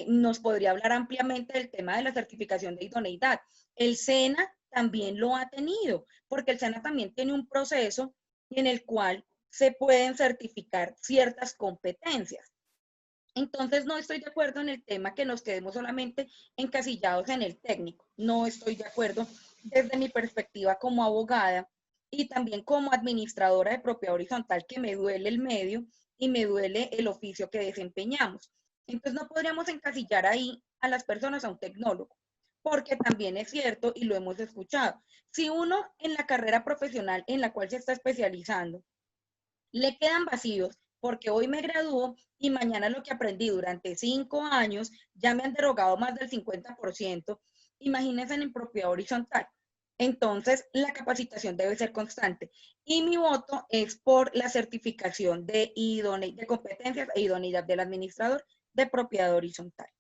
nos podría hablar ampliamente del tema de la certificación de idoneidad. El SENA también lo ha tenido, porque el SENA también tiene un proceso en el cual se pueden certificar ciertas competencias. Entonces, no estoy de acuerdo en el tema que nos quedemos solamente encasillados en el técnico. No estoy de acuerdo desde mi perspectiva como abogada y también como administradora de propiedad horizontal, que me duele el medio y me duele el oficio que desempeñamos. Entonces, no podríamos encasillar ahí a las personas a un tecnólogo, porque también es cierto y lo hemos escuchado. Si uno en la carrera profesional en la cual se está especializando le quedan vacíos, porque hoy me gradúo y mañana lo que aprendí durante 5 años ya me han derogado más del 50%, imagínense en propiedad horizontal. Entonces, la capacitación debe ser constante. Y mi voto es por la certificación de competencias e idoneidad del administrador de propiedad horizontal.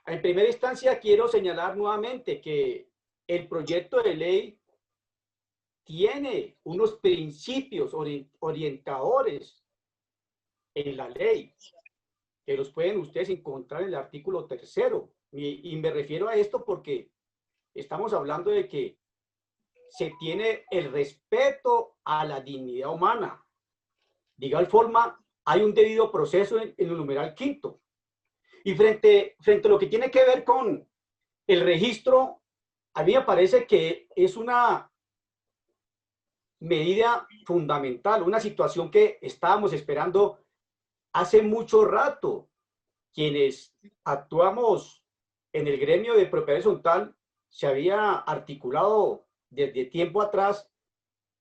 En primera instancia, quiero señalar nuevamente que el proyecto de ley tiene unos principios orientadores en la ley, que los pueden ustedes encontrar en el artículo 3º. Y me refiero a esto porque estamos hablando de que se tiene el respeto a la dignidad humana. De igual forma, hay un debido proceso en el numeral 5º. Y frente a lo que tiene que ver con el registro, a mí me parece que es una medida fundamental, una situación que estábamos esperando hace mucho rato. Quienes actuamos en el gremio de propiedad horizontal, se había articulado desde tiempo atrás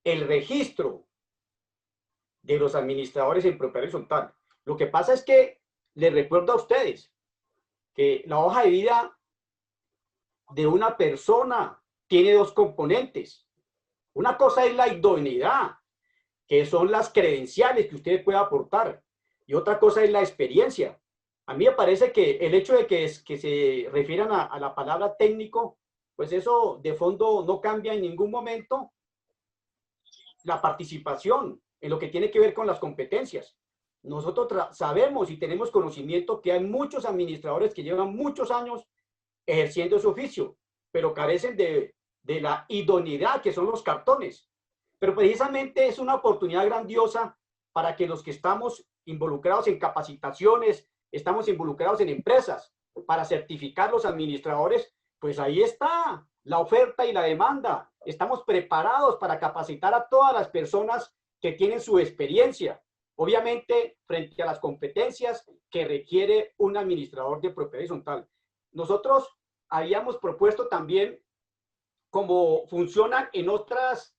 el registro de los administradores en propiedad horizontal. Lo que pasa es que les recuerdo a ustedes que la hoja de vida de una persona tiene dos componentes. Una cosa es la idoneidad, que son las credenciales que usted puede aportar, y otra cosa es la experiencia. A mí me parece que el hecho de que se refieran a la palabra técnico, pues eso de fondo no cambia en ningún momento la participación en lo que tiene que ver con las competencias. nosotros sabemos y tenemos conocimiento que hay muchos administradores que llevan muchos años ejerciendo su oficio, pero carecen de la idoneidad que son los cartones. Pero precisamente es una oportunidad grandiosa para que los que estamos involucrados en capacitaciones, estamos involucrados en empresas, para certificar los administradores, pues ahí está la oferta y la demanda. Estamos preparados para capacitar a todas las personas que tienen su experiencia, obviamente frente a las competencias que requiere un administrador de propiedad horizontal. Nosotros habíamos propuesto también cómo funcionan en otras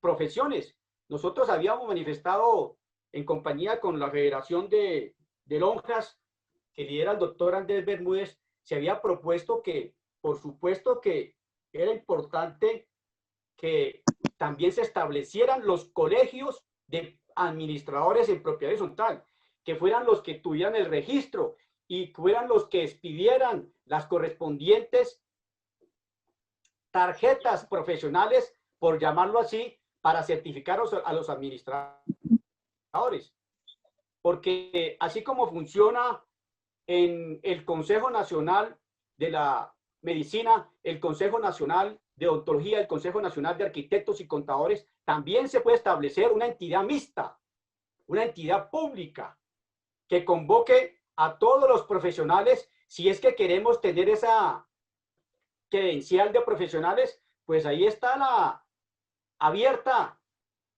profesiones. Nosotros habíamos manifestado en compañía con la Federación de Lonjas, que lidera el doctor Andrés Bermúdez, se había propuesto que, por supuesto que era importante que también se establecieran los colegios de administradores en propiedad horizontal, que fueran los que tuvieran el registro y fueran los que expidieran las correspondientes tarjetas profesionales, por llamarlo así, para certificar a los administradores. Porque así como funciona en el Consejo Nacional de la Medicina, el Consejo Nacional de Odontología, el Consejo Nacional de Arquitectos y Contadores, también se puede establecer una entidad mixta, una entidad pública que convoque a todos los profesionales. Si es que queremos tener esa credencial de profesionales, pues ahí está abierta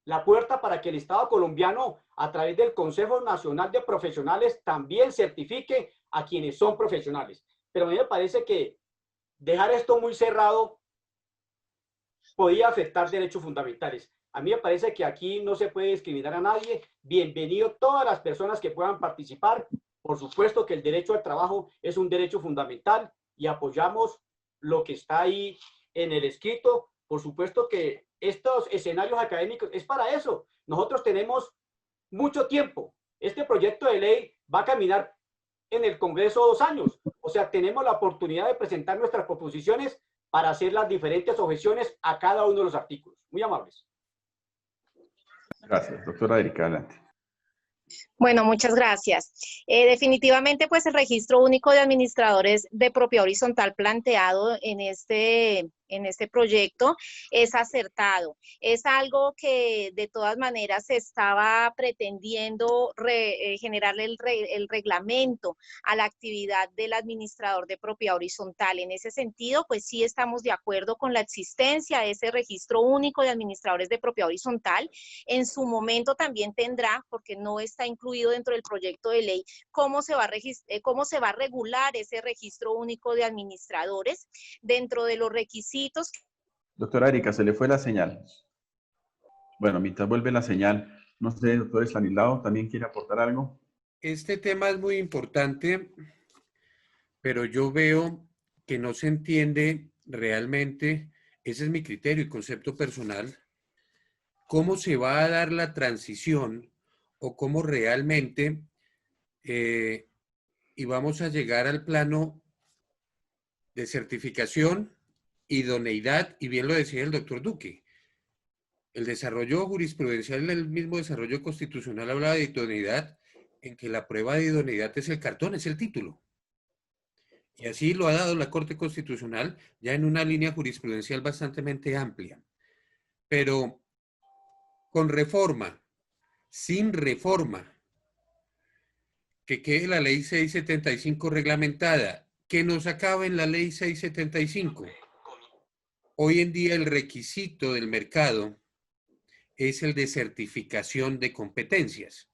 la puerta para que el Estado colombiano, a través del Consejo Nacional de Profesionales, también certifique a quienes son profesionales. Pero a mí me parece que dejar esto muy cerrado podía afectar derechos fundamentales. A mí me parece que aquí no se puede discriminar a nadie. Bienvenido todas las personas que puedan participar. Por supuesto que el derecho al trabajo es un derecho fundamental y apoyamos lo que está ahí en el escrito. Por supuesto que estos escenarios académicos es para eso. Nosotros tenemos mucho tiempo. Este proyecto de ley va a caminar en el Congreso 2 años. O sea, tenemos la oportunidad de presentar nuestras proposiciones para hacer las diferentes objeciones a cada uno de los artículos. Muy amables. Gracias. Doctora Erika, adelante. Bueno, muchas gracias. Definitivamente, pues el registro único de administradores de propiedad horizontal planteado en este proyecto es acertado. Es algo que de todas maneras se estaba pretendiendo generarle el reglamento a la actividad del administrador de propiedad horizontal. En ese sentido, pues sí estamos de acuerdo con la existencia de ese registro único de administradores de propiedad horizontal. En su momento también tendrá, porque no está incluido dentro del proyecto de ley, cómo se va a regular ese registro único de administradores dentro de los requisitos. Doctora Erika, se le fue la señal. Bueno, mientras vuelve la señal, no sé, doctor Estanislao, ¿también quiere aportar algo? Este tema es muy importante, pero yo veo que no se entiende realmente, ese es mi criterio y concepto personal, cómo se va a dar la transición o cómo realmente y vamos a llegar al plano de certificación, idoneidad, y bien lo decía el doctor Duque. El desarrollo jurisprudencial, el mismo desarrollo constitucional hablaba de idoneidad, en que la prueba de idoneidad es el cartón, es el título. Y así lo ha dado la Corte Constitucional ya en una línea jurisprudencial bastante amplia. Pero con reforma, sin reforma, que quede la ley 675 reglamentada, que nos acabe en la ley 675. Hoy en día el requisito del mercado es el de certificación de competencias.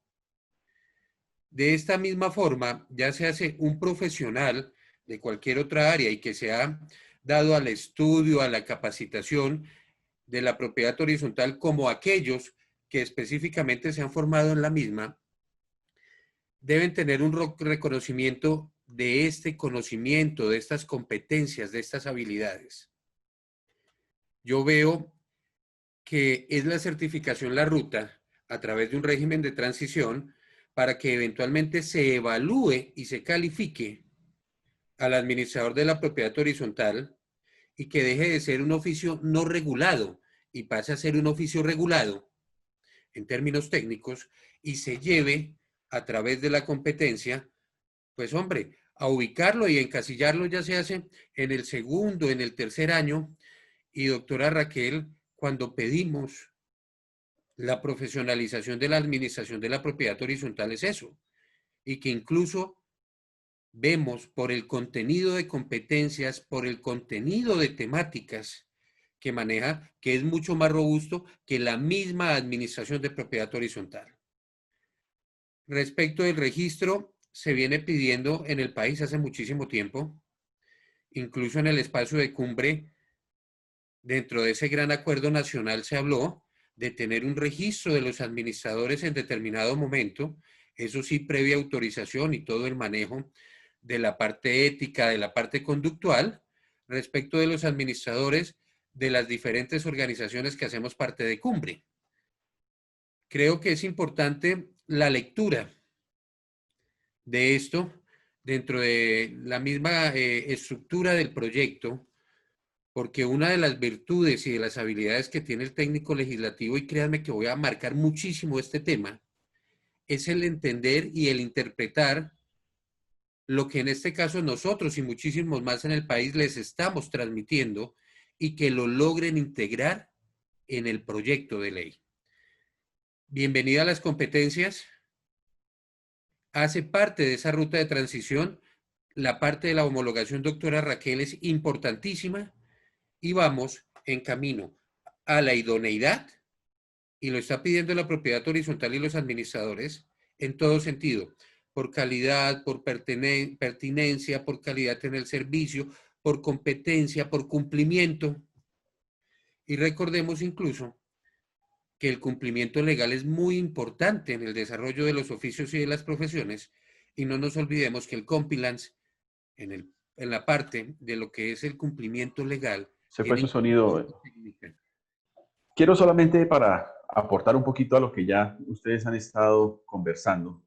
De esta misma forma, ya se hace un profesional de cualquier otra área y que se ha dado al estudio, a la capacitación de la propiedad horizontal, como aquellos que específicamente se han formado en la misma, deben tener un reconocimiento de este conocimiento, de estas competencias, de estas habilidades. Yo veo que es la certificación la ruta a través de un régimen de transición para que eventualmente se evalúe y se califique al administrador de la propiedad horizontal y que deje de ser un oficio no regulado y pase a ser un oficio regulado en términos técnicos y se lleve a través de la competencia, pues hombre, a ubicarlo y encasillarlo ya se hace en el segundo, en el tercer año. Y doctora Raquel, cuando pedimos la profesionalización de la administración de la propiedad horizontal es eso, y que incluso vemos por el contenido de competencias, por el contenido de temáticas que maneja, que es mucho más robusto que la misma administración de propiedad horizontal. Respecto del registro, se viene pidiendo en el país hace muchísimo tiempo, incluso en el espacio de cumbre, dentro de ese gran acuerdo nacional se habló de tener un registro de los administradores en determinado momento, eso sí, previa autorización y todo el manejo de la parte ética, de la parte conductual, respecto de los administradores de las diferentes organizaciones que hacemos parte de cumbre. Creo que es importante la lectura de esto dentro de la misma estructura del proyecto, porque una de las virtudes y de las habilidades que tiene el técnico legislativo, y créanme que voy a marcar muchísimo este tema, es el entender y el interpretar lo que en este caso nosotros y muchísimos más en el país les estamos transmitiendo y que lo logren integrar en el proyecto de ley. Bienvenida a las competencias. Hace parte de esa ruta de transición. La parte de la homologación, doctora Raquel, es importantísima y vamos en camino a la idoneidad, y lo está pidiendo la propiedad horizontal y los administradores en todo sentido, por calidad, por pertinencia, por calidad en el servicio, por competencia, por cumplimiento. Y recordemos incluso que el cumplimiento legal es muy importante en el desarrollo de los oficios y de las profesiones, y no nos olvidemos que el compliance, en la parte de lo que es el cumplimiento legal, Se fue su sonido. Quiero solamente para aportar un poquito a lo que ya ustedes han estado conversando.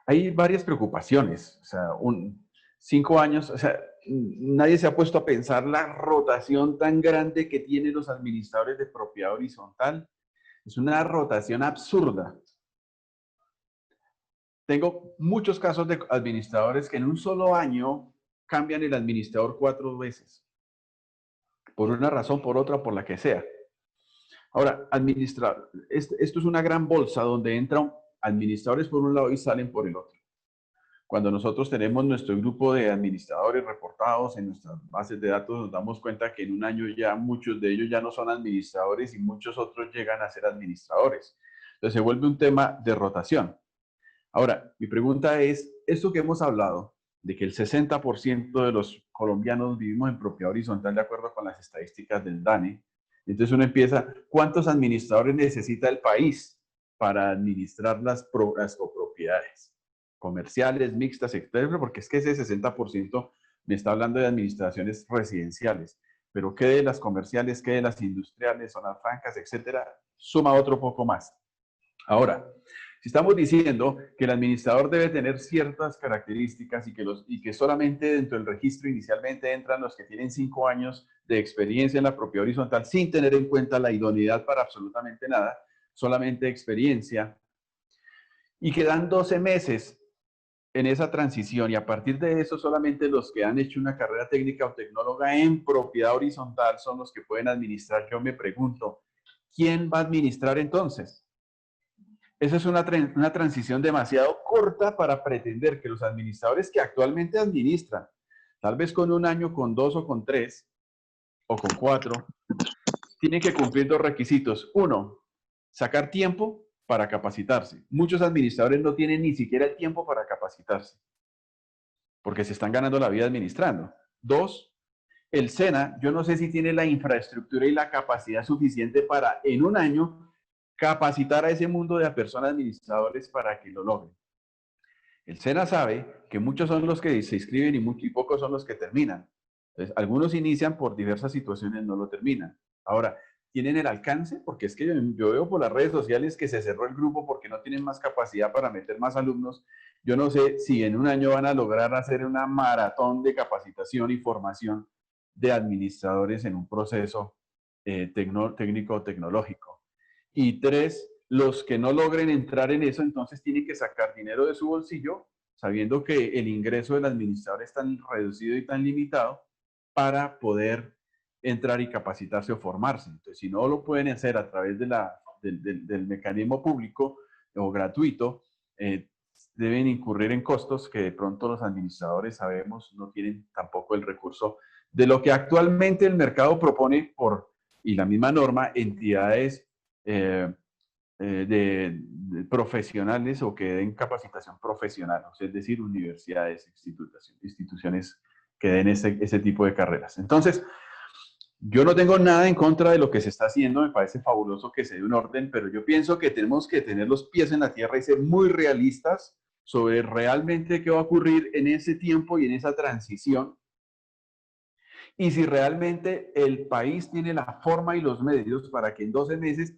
Hay varias preocupaciones. O sea, 5 años, o sea, nadie se ha puesto a pensar la rotación tan grande que tienen los administradores de propiedad horizontal. Es una rotación absurda. Tengo muchos casos de administradores que en un solo año cambian el administrador 4 veces. Por una razón, por otra, por la que sea. Ahora, esto es una gran bolsa donde entran administradores por un lado y salen por el otro. Cuando nosotros tenemos nuestro grupo de administradores reportados en nuestras bases de datos, nos damos cuenta que en un año ya muchos de ellos ya no son administradores y muchos otros llegan a ser administradores. Entonces se vuelve un tema de rotación. Ahora, mi pregunta es, esto que hemos hablado, de que el 60% de los colombianos vivimos en propiedad horizontal de acuerdo con las estadísticas del DANE, entonces uno empieza, ¿cuántos administradores necesita el país para administrar las copropiedades? Comerciales, mixtas, etcétera, porque es que ese 60% me está hablando de administraciones residenciales, pero ¿qué de las comerciales, qué de las industriales, zonas francas, etcétera? Suma otro poco más. Ahora, si estamos diciendo que el administrador debe tener ciertas características y que solamente dentro del registro inicialmente entran los que tienen 5 años de experiencia en la propiedad horizontal sin tener en cuenta la idoneidad para absolutamente nada, solamente experiencia, y quedan 12 meses en esa transición y a partir de eso solamente los que han hecho una carrera técnica o tecnóloga en propiedad horizontal son los que pueden administrar. Yo me pregunto, ¿quién va a administrar entonces? Esa es una transición demasiado corta para pretender que los administradores que actualmente administran, tal vez con 1 año, con 2 o con 3 o con 4, tienen que cumplir 2 requisitos. 1, sacar tiempo para capacitarse. Muchos administradores no tienen ni siquiera el tiempo para capacitarse, porque se están ganando la vida administrando. 2, el SENA, yo no sé si tiene la infraestructura y la capacidad suficiente para, en 1 año, capacitar a ese mundo de personas administradores para que lo logren. El SENA sabe que muchos son los que se inscriben y pocos son los que terminan. Entonces, algunos inician por diversas situaciones, no lo terminan. Ahora, ¿tienen el alcance? Porque es que yo veo por las redes sociales que se cerró el grupo porque no tienen más capacidad para meter más alumnos. Yo no sé si en 1 año van a lograr hacer una maratón de capacitación y formación de administradores en un proceso técnico-tecnológico. Y 3, los que no logren entrar en eso, entonces tienen que sacar dinero de su bolsillo, sabiendo que el ingreso del administrador es tan reducido y tan limitado para poder entrar y capacitarse o formarse. Entonces, si no lo pueden hacer a través de del mecanismo público o gratuito, deben incurrir en costos que de pronto los administradores, sabemos, no tienen tampoco el recurso de lo que actualmente el mercado propone y la misma norma, entidades de profesionales o que den capacitación profesional, es decir, universidades, instituciones que den ese tipo de carreras. Entonces, yo no tengo nada en contra de lo que se está haciendo, me parece fabuloso que se dé un orden, pero yo pienso que tenemos que tener los pies en la tierra y ser muy realistas sobre realmente qué va a ocurrir en ese tiempo y en esa transición, y si realmente el país tiene la forma y los medios para que en 12 meses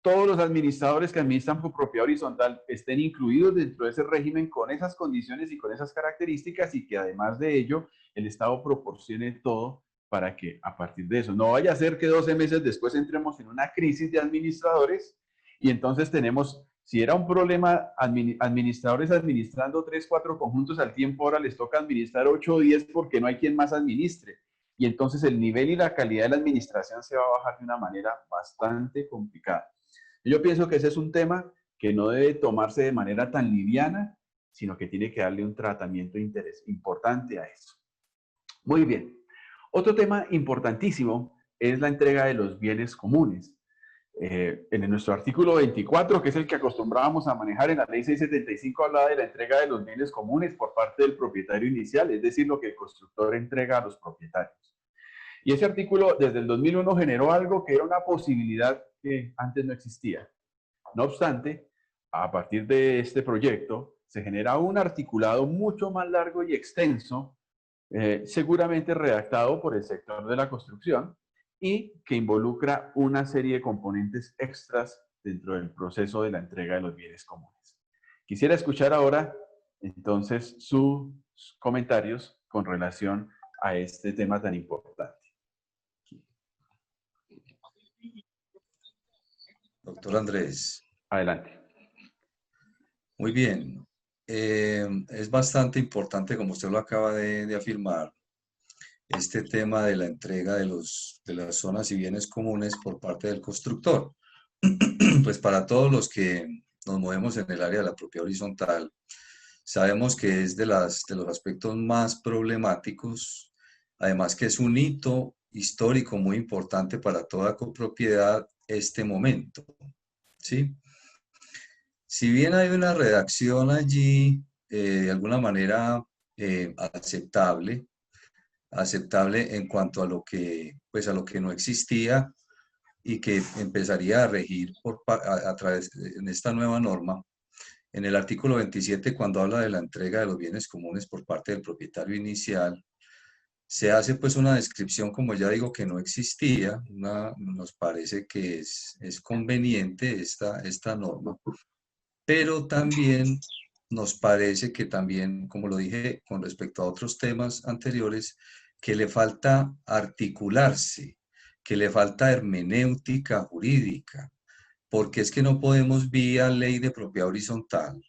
todos los administradores que administran por propiedad horizontal estén incluidos dentro de ese régimen con esas condiciones y con esas características, y que además de ello el Estado proporcione todo para que a partir de eso no vaya a ser que 12 meses después entremos en una crisis de administradores y entonces tenemos, si era un problema, administradores administrando 3, 4 conjuntos al tiempo, ahora les toca administrar 8 o 10 porque no hay quien más administre. Y entonces el nivel y la calidad de la administración se va a bajar de una manera bastante complicada. Yo pienso que ese es un tema que no debe tomarse de manera tan liviana, sino que tiene que darle un tratamiento importante a eso. Muy bien. Otro tema importantísimo es la entrega de los bienes comunes. En nuestro artículo 24, que es el que acostumbrábamos a manejar en la ley 675, hablaba de la entrega de los bienes comunes por parte del propietario inicial, es decir, lo que el constructor entrega a los propietarios. Y ese artículo desde el 2001 generó algo que era una posibilidad que antes no existía. No obstante, a partir de este proyecto se genera un articulado mucho más largo y extenso, seguramente redactado por el sector de la construcción, y que involucra una serie de componentes extras dentro del proceso de la entrega de los bienes comunes. Quisiera escuchar ahora entonces sus comentarios con relación a este tema tan importante. Doctor Andrés. Adelante. Muy bien. Es bastante importante, como usted lo acaba de afirmar, este tema de la entrega de las zonas y bienes comunes por parte del constructor. Pues para todos los que nos movemos en el área de la propiedad horizontal, sabemos que es de los aspectos más problemáticos, además que es un hito histórico muy importante para toda copropiedad este momento, ¿sí? Si bien hay una redacción allí, de alguna manera aceptable en cuanto a lo que no existía y que empezaría a regir a través de esta nueva norma. En el artículo 27, cuando habla de la entrega de los bienes comunes por parte del propietario inicial, se hace pues una descripción, como ya digo, que no existía. Nos parece que es conveniente esta norma, pero también nos parece que también, como lo dije con respecto a otros temas anteriores, que le falta articularse, que le falta hermenéutica jurídica, porque es que no podemos vía ley de propiedad horizontal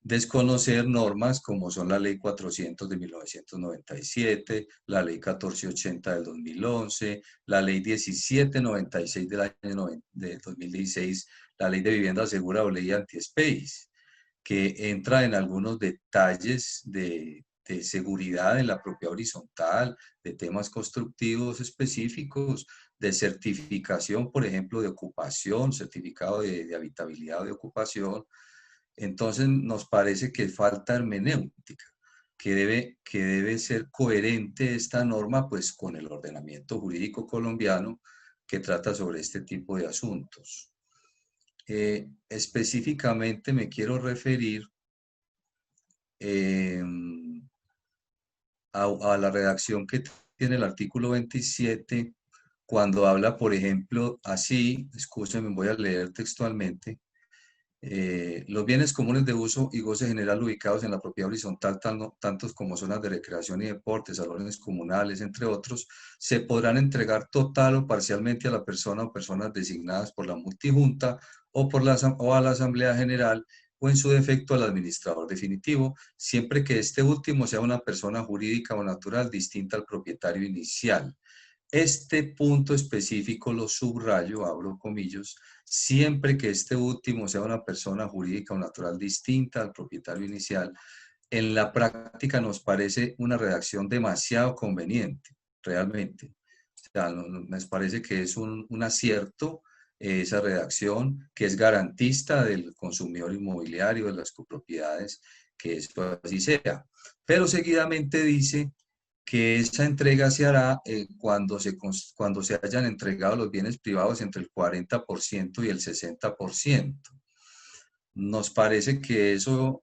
desconocer normas como son la ley 400 de 1997, la ley 1480 del 2011, la ley 1796 del año de 2016, la ley de vivienda segura o ley anti-space, que entra en algunos detalles de seguridad en la propiedad horizontal, de temas constructivos específicos, de certificación, por ejemplo, de ocupación, certificado de habitabilidad o de ocupación. Entonces nos parece que falta hermenéutica, que debe ser coherente esta norma pues con el ordenamiento jurídico colombiano que trata sobre este tipo de asuntos. Específicamente me quiero referir a la redacción que tiene el artículo 27 cuando habla, por ejemplo, así, escúchenme, voy a leer textualmente: los bienes comunes de uso y goce general ubicados en la propiedad horizontal, tantos como zonas de recreación y deportes, salones comunales, entre otros, se podrán entregar total o parcialmente a la persona o personas designadas por la multijunta o a la Asamblea General o en su defecto al administrador definitivo, siempre que este último sea una persona jurídica o natural distinta al propietario inicial. Este punto específico lo subrayo, abro comillas, siempre que este último sea una persona jurídica o natural distinta al propietario inicial. En la práctica nos parece una redacción demasiado conveniente, realmente. O sea, nos parece que es un acierto esa redacción, que es garantista del consumidor inmobiliario, de las copropiedades, que eso así sea. Pero seguidamente dice que esa entrega se hará cuando se hayan entregado los bienes privados entre el 40% y el 60%. Nos parece que eso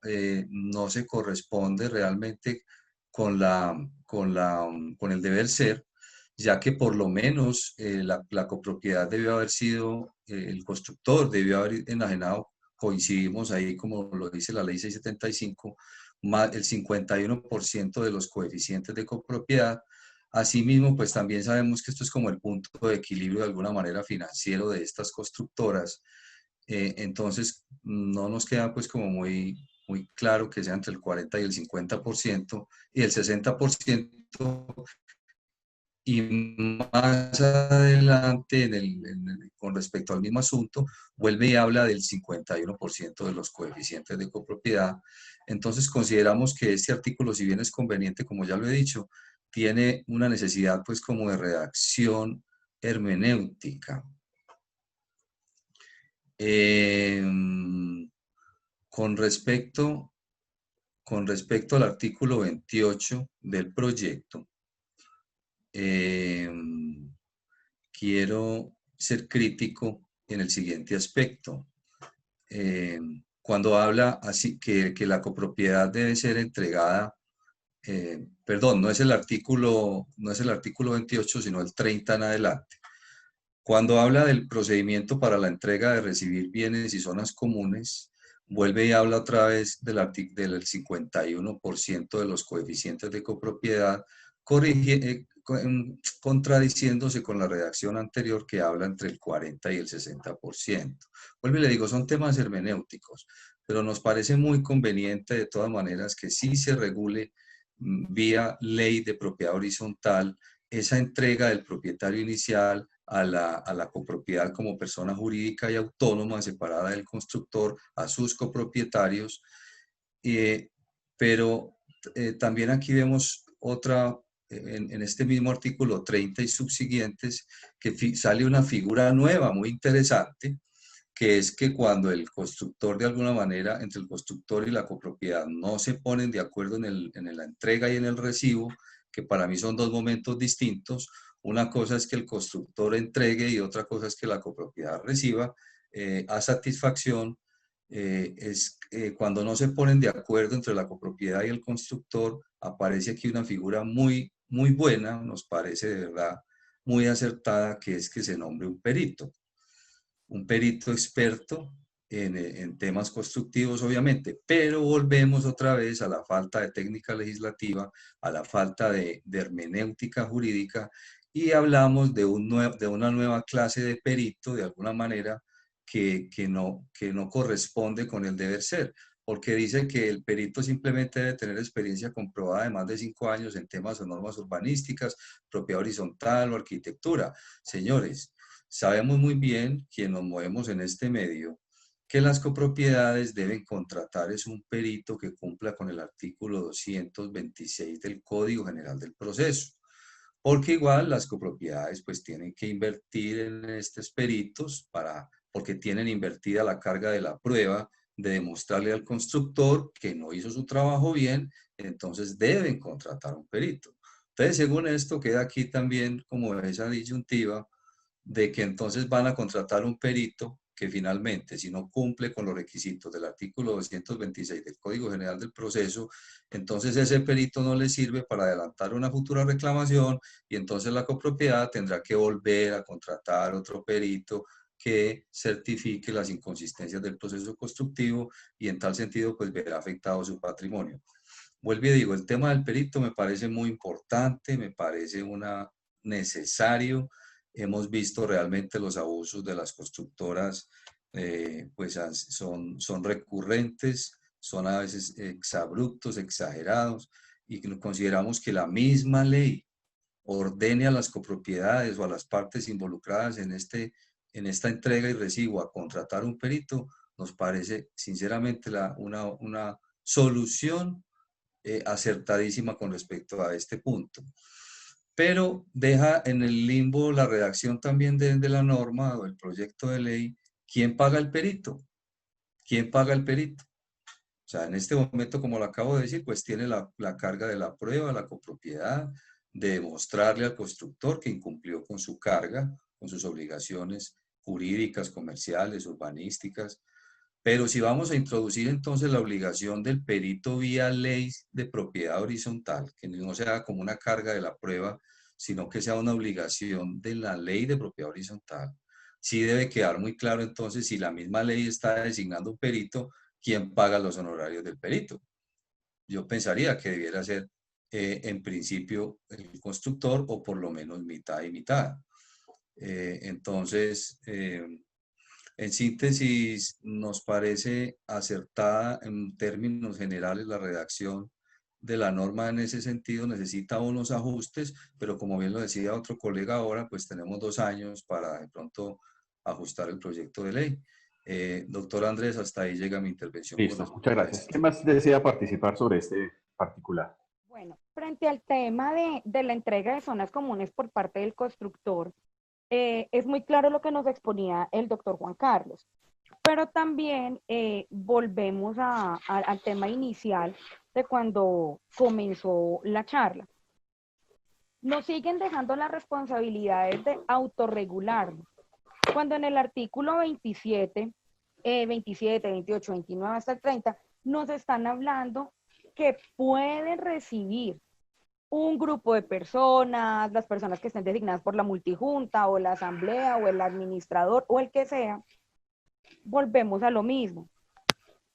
no se corresponde realmente con el deber ser, ya que por lo menos la copropiedad debió haber sido, el constructor debió haber enajenado, coincidimos ahí como lo dice la ley 675, más el 51% de los coeficientes de copropiedad. Asimismo, pues también sabemos que esto es como el punto de equilibrio de alguna manera financiero de estas constructoras. Entonces, no nos queda pues como muy claro que sea entre el 40 y el 50%, y el 60%, y más adelante, con respecto al mismo asunto, vuelve y habla del 51% de los coeficientes de copropiedad. Entonces, consideramos que este artículo, si bien es conveniente, como ya lo he dicho, tiene una necesidad pues como de redacción hermenéutica. Con respecto al artículo 28 del proyecto, quiero ser crítico en el siguiente aspecto. Cuando habla así que la copropiedad debe ser entregada, perdón, no es el artículo 28, sino el 30 en adelante. Cuando habla del procedimiento para la entrega de recibir bienes y zonas comunes, vuelve y habla otra vez del 51% de los coeficientes de copropiedad, contradiciéndose con la redacción anterior que habla entre el 40 y el 60%. Vuelvo y le digo, son temas hermenéuticos, pero nos parece muy conveniente de todas maneras que sí se regule vía ley de propiedad horizontal esa entrega del propietario inicial a la copropiedad como persona jurídica y autónoma separada del constructor, a sus copropietarios. Pero también aquí vemos otra, en este mismo artículo 30 y subsiguientes, que sale una figura nueva, muy interesante, que es que cuando el constructor de alguna manera, entre el constructor y la copropiedad, no se ponen de acuerdo en la entrega y en el recibo, que para mí son dos momentos distintos. Una cosa es que el constructor entregue y otra cosa es que la copropiedad reciba a satisfacción. Cuando no se ponen de acuerdo entre la copropiedad y el constructor, aparece aquí una figura muy, muy buena, nos parece de verdad muy acertada, que es que se nombre un perito experto en temas constructivos, obviamente, pero volvemos otra vez a la falta de técnica legislativa, a la falta de hermenéutica jurídica, y hablamos de una nueva clase de perito, de alguna manera, que no corresponde con el deber ser, porque dice que el perito simplemente debe tener experiencia comprobada de más de 5 años en temas o normas urbanísticas, propiedad horizontal o arquitectura. Señores, sabemos muy bien, quienes nos movemos en este medio, que las copropiedades deben contratar es un perito que cumpla con el artículo 226 del Código General del Proceso, porque igual las copropiedades pues tienen que invertir en estos peritos porque tienen invertida la carga de la prueba de demostrarle al constructor que no hizo su trabajo bien, entonces deben contratar un perito. Entonces, según esto, queda aquí también como esa disyuntiva de que entonces van a contratar un perito que finalmente, si no cumple con los requisitos del artículo 226 del Código General del Proceso, entonces ese perito no le sirve para adelantar una futura reclamación, y entonces la copropiedad tendrá que volver a contratar otro perito que certifique las inconsistencias del proceso constructivo, y en tal sentido pues verá afectado su patrimonio. Vuelvo y digo, el tema del perito me parece muy importante, me parece necesario. Hemos visto realmente los abusos de las constructoras pues son recurrentes, son a veces exabruptos, exagerados, y que consideramos que la misma ley ordene a las copropiedades o a las partes involucradas en esta entrega y recibo a contratar un perito, nos parece sinceramente una solución acertadísima con respecto a este punto. Pero deja en el limbo la redacción también de la norma o el proyecto de ley. ¿Quién paga el perito? ¿Quién paga el perito? O sea, en este momento, como lo acabo de decir, pues tiene la carga de la prueba, la copropiedad, de demostrarle al constructor que incumplió con su carga, con sus obligaciones jurídicas, comerciales, urbanísticas. Pero si vamos a introducir entonces la obligación del perito vía ley de propiedad horizontal, que no sea como una carga de la prueba, sino que sea una obligación de la ley de propiedad horizontal, sí debe quedar muy claro entonces si la misma ley está designando un perito, quién paga los honorarios del perito. Yo pensaría que debiera ser en principio el constructor o por lo menos mitad y mitad. Entonces, en síntesis, nos parece acertada en términos generales la redacción de la norma en ese sentido. Necesita unos ajustes, pero como bien lo decía otro colega ahora, pues tenemos 2 años para de pronto ajustar el proyecto de ley. Doctor Andrés, hasta ahí llega mi intervención con Listo, respecto muchas a gracias. esto. ¿Quién más desea participar sobre este particular? Bueno, frente al tema de la entrega de zonas comunes por parte del constructor, es muy claro lo que nos exponía el doctor Juan Carlos, pero también volvemos al tema inicial de cuando comenzó la charla. Nos siguen dejando las responsabilidades de autorregularnos, cuando en el artículo 27, 28, 29 hasta el 30, nos están hablando que pueden recibir un grupo de personas, las personas que estén designadas por la multijunta o la asamblea o el administrador o el que sea. Volvemos a lo mismo.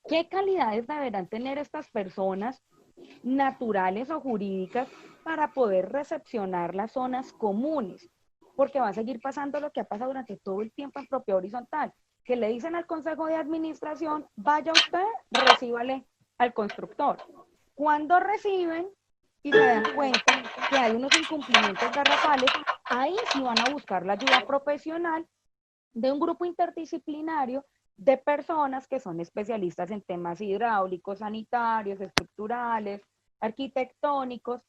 ¿Qué calidades deberán tener estas personas naturales o jurídicas para poder recepcionar las zonas comunes? Porque va a seguir pasando lo que ha pasado durante todo el tiempo en propiedad horizontal, que le dicen al consejo de administración, vaya usted, recíbale al constructor. Cuando reciben y se dan cuenta que hay unos incumplimientos garrafales, ahí sí van a buscar la ayuda profesional de un grupo interdisciplinario de personas que son especialistas en temas hidráulicos, sanitarios, estructurales, arquitectónicos.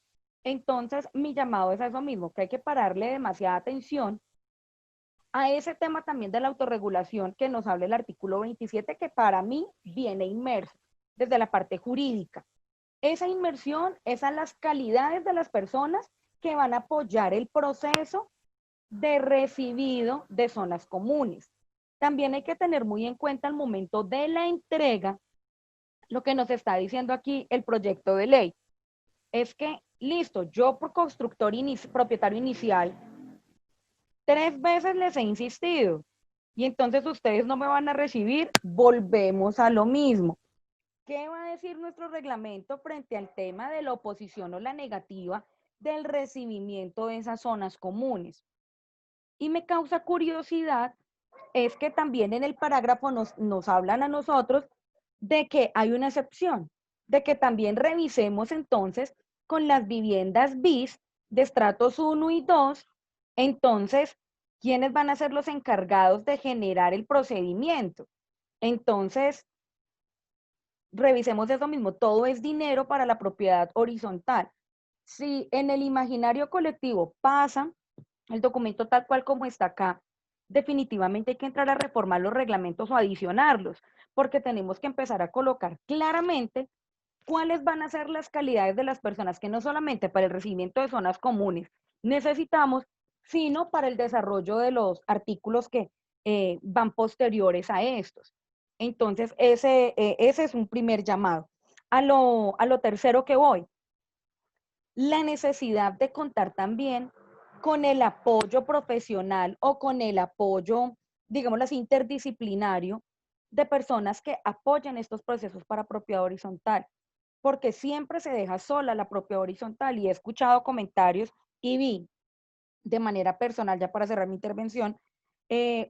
Entonces, mi llamado es a eso mismo, que hay que pararle demasiada atención a ese tema también de la autorregulación que nos habla el artículo 27, que para mí viene inmerso desde la parte jurídica. Esa inmersión es a las calidades de las personas que van a apoyar el proceso de recibido de zonas comunes. También hay que tener muy en cuenta al momento de la entrega, lo que nos está diciendo aquí el proyecto de ley, es que, listo, yo por constructor propietario inicial, 3 veces les he insistido, y entonces ustedes no me van a recibir, volvemos a lo mismo. ¿Qué va a decir nuestro reglamento frente al tema de la oposición o la negativa del recibimiento de esas zonas comunes? Y me causa curiosidad es que también en el parágrafo nos hablan a nosotros de que hay una excepción, de que también revisemos entonces con las viviendas bis de estratos 1 y 2, entonces, ¿quiénes van a ser los encargados de generar el procedimiento? Entonces, revisemos eso mismo, todo es dinero para la propiedad horizontal. Si en el imaginario colectivo pasa el documento tal cual como está acá, definitivamente hay que entrar a reformar los reglamentos o adicionarlos, porque tenemos que empezar a colocar claramente cuáles van a ser las calidades de las personas que no solamente para el recibimiento de zonas comunes necesitamos, sino para el desarrollo de los artículos que van posteriores a estos. Entonces, ese es un primer llamado. A lo tercero que voy, la necesidad de contar también con el apoyo profesional o con el apoyo, digámoslo así, interdisciplinario de personas que apoyan estos procesos para propiedad horizontal, porque siempre se deja sola la propiedad horizontal y he escuchado comentarios y vi de manera personal, ya para cerrar mi intervención,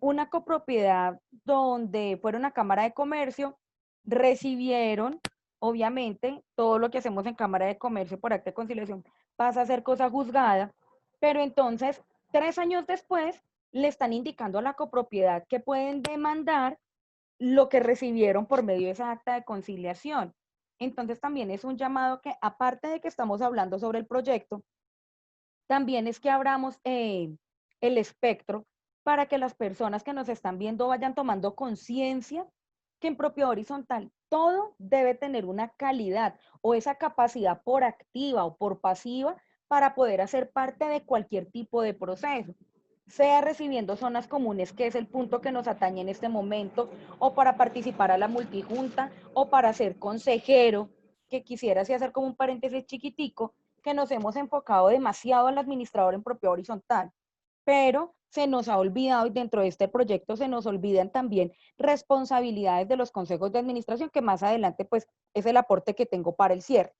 una copropiedad donde fuera una cámara de comercio, recibieron, obviamente, todo lo que hacemos en cámara de comercio por acta de conciliación pasa a ser cosa juzgada, pero entonces, 3 años después, le están indicando a la copropiedad que pueden demandar lo que recibieron por medio de esa acta de conciliación. Entonces también es un llamado que, aparte de que estamos hablando sobre el proyecto, también es que abramos el espectro para que las personas que nos están viendo vayan tomando conciencia que en propiedad horizontal todo debe tener una calidad o esa capacidad por activa o por pasiva para poder hacer parte de cualquier tipo de proceso, sea recibiendo zonas comunes, que es el punto que nos atañe en este momento, o para participar a la multijunta, o para ser consejero, que quisiera así hacer como un paréntesis chiquitico, que nos hemos enfocado demasiado al administrador en propiedad horizontal, pero se nos ha olvidado, y dentro de este proyecto se nos olvidan también responsabilidades de los consejos de administración, que más adelante pues es el aporte que tengo para el cierre.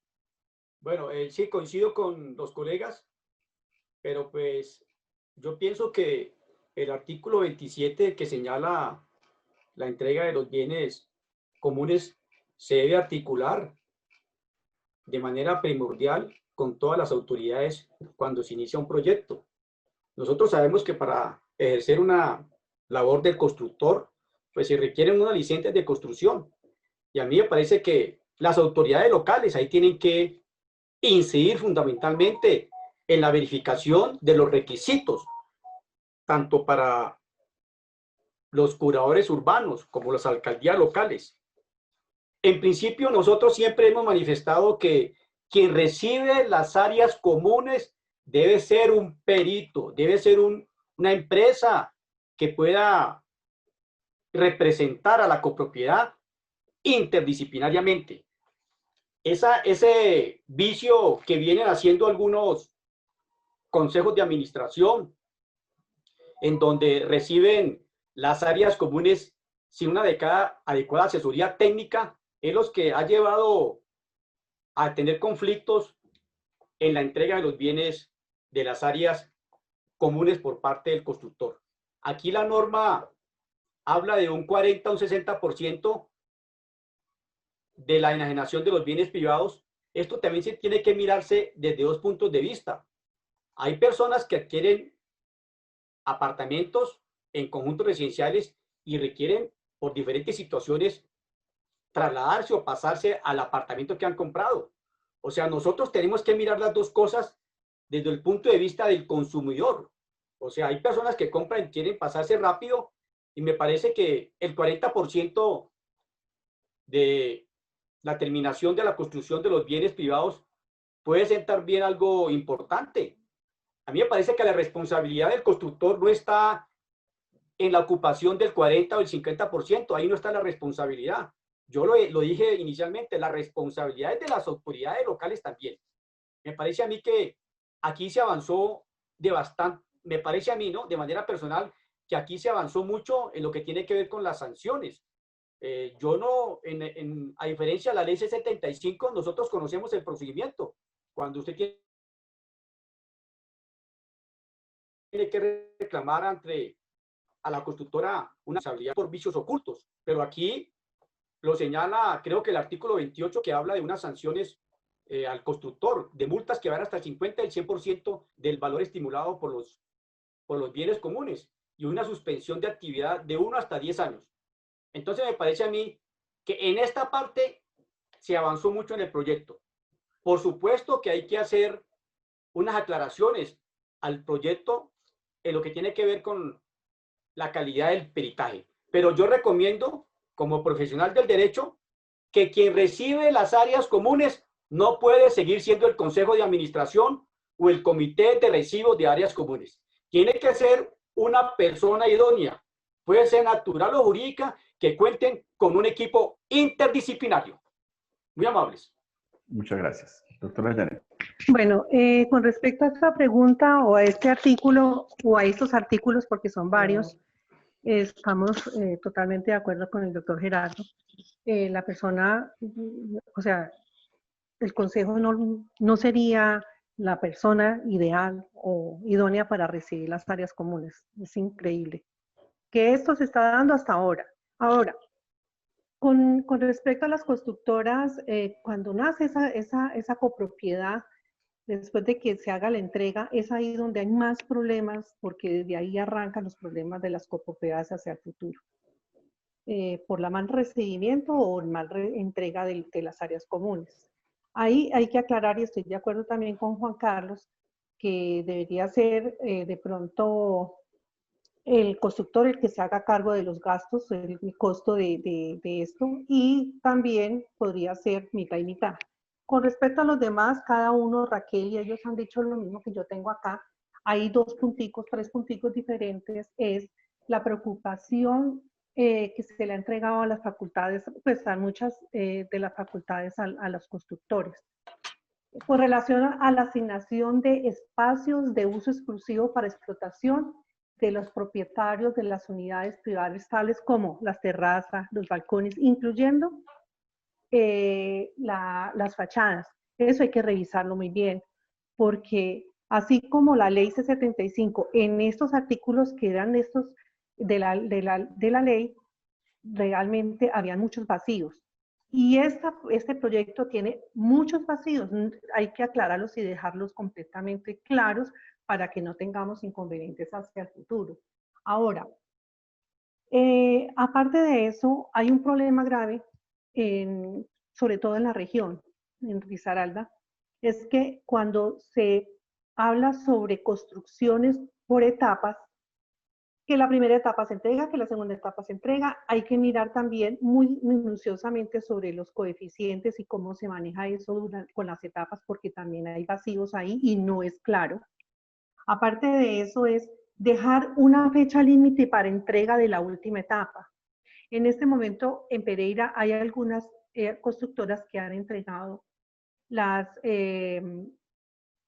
Bueno, sí, coincido con los colegas, pero pues yo pienso que el artículo 27 que señala la entrega de los bienes comunes se debe articular de manera primordial con todas las autoridades cuando se inicia un proyecto. Nosotros sabemos que para ejercer una labor del constructor, pues se requieren unas licencias de construcción. Y a mí me parece que las autoridades locales ahí tienen que incidir fundamentalmente en la verificación de los requisitos, tanto para los curadores urbanos como las alcaldías locales. En principio, nosotros siempre hemos manifestado que quien recibe las áreas comunes debe ser un perito, debe ser una empresa que pueda representar a la copropiedad interdisciplinariamente. Ese vicio que vienen haciendo algunos consejos de administración, en donde reciben las áreas comunes sin una adecuada asesoría técnica, es los que ha llevado a tener conflictos en la entrega de los bienes de las áreas comunes por parte del constructor. Aquí la norma habla de un 40 a un 60% de la enajenación de los bienes privados. Esto también se tiene que mirarse desde 2 puntos de vista. Hay personas que adquieren apartamentos en conjuntos residenciales y requieren por diferentes situaciones trasladarse o pasarse al apartamento que han comprado. O sea, nosotros tenemos que mirar las dos cosas desde el punto de vista del consumidor. O sea, hay personas que compran y quieren pasarse rápido, y me parece que el 40% de la terminación de la construcción de los bienes privados puede ser también algo importante. A mí me parece que la responsabilidad del constructor no está en la ocupación del 40 o el 50%, ahí no está la responsabilidad. Yo lo dije inicialmente, la responsabilidad es de las autoridades locales también. Me parece a mí que aquí se avanzó de bastante, me parece a mí, ¿no? De manera personal, que aquí se avanzó mucho en lo que tiene que ver con las sanciones. Yo no, a diferencia de la ley C-75, nosotros conocemos el procedimiento. Cuando usted tiene que reclamar a la constructora una responsabilidad por vicios ocultos, pero aquí lo señala, creo que el artículo 28, que habla de unas sanciones al constructor, de multas que van hasta el 50 y el 100% del valor estimulado por los bienes comunes, y una suspensión de actividad de 1 hasta 10 años. Entonces me parece a mí que en esta parte se avanzó mucho en el proyecto. Por supuesto que hay que hacer unas aclaraciones al proyecto en lo que tiene que ver con la calidad del peritaje. Pero yo recomiendo, como profesional del derecho, que quien recibe las áreas comunes no puede seguir siendo el consejo de administración o el comité de recibo de áreas comunes. Tiene que ser una persona idónea, puede ser natural o jurídica, que cuenten con un equipo interdisciplinario. Muy amables. Muchas gracias. Doctora Janet. Bueno, con respecto a esta pregunta o a este artículo o a estos artículos, porque son varios, estamos totalmente de acuerdo con el doctor Gerardo. La persona, o sea, el consejo no sería la persona ideal o idónea para recibir las áreas comunes. Es increíble. que esto se está dando hasta ahora. Ahora, con respecto a las constructoras, cuando nace esa copropiedad, después de que se haga la entrega, es ahí donde hay más problemas, porque desde ahí arrancan los problemas de las copropiedades hacia el futuro. Por la mal recibimiento o mal entrega de las áreas comunes. Ahí hay que aclarar, y estoy de acuerdo también con Juan Carlos, que debería ser de pronto el constructor el que se haga cargo de los gastos, el costo de esto, y también podría ser mitad y mitad. Con respecto a los demás, cada uno, Raquel y ellos han dicho lo mismo que yo tengo acá. Hay 2 punticos, 3 punticos diferentes. Es la preocupación que se le ha entregado a las facultades, pues a muchas de las facultades a los constructores. Con relación a la asignación de espacios de uso exclusivo para explotación de los propietarios de las unidades privadas, tales como las terrazas, los balcones, incluyendo las fachadas. Eso hay que revisarlo muy bien, porque así como la ley C75, en estos artículos que eran estos de la ley, realmente habían muchos vacíos. Y este proyecto tiene muchos vacíos. Hay que aclararlos y dejarlos completamente claros para que no tengamos inconvenientes hacia el futuro. Ahora, aparte de eso, hay un problema grave, sobre todo en la región, en Risaralda, es que cuando se habla sobre construcciones por etapas, que la primera etapa se entrega, que la segunda etapa se entrega, hay que mirar también muy minuciosamente sobre los coeficientes y cómo se maneja eso con las etapas, porque también hay vacíos ahí y no es claro. Aparte de eso es dejar una fecha límite para entrega de la última etapa. En este momento en Pereira hay algunas constructoras que han entregado las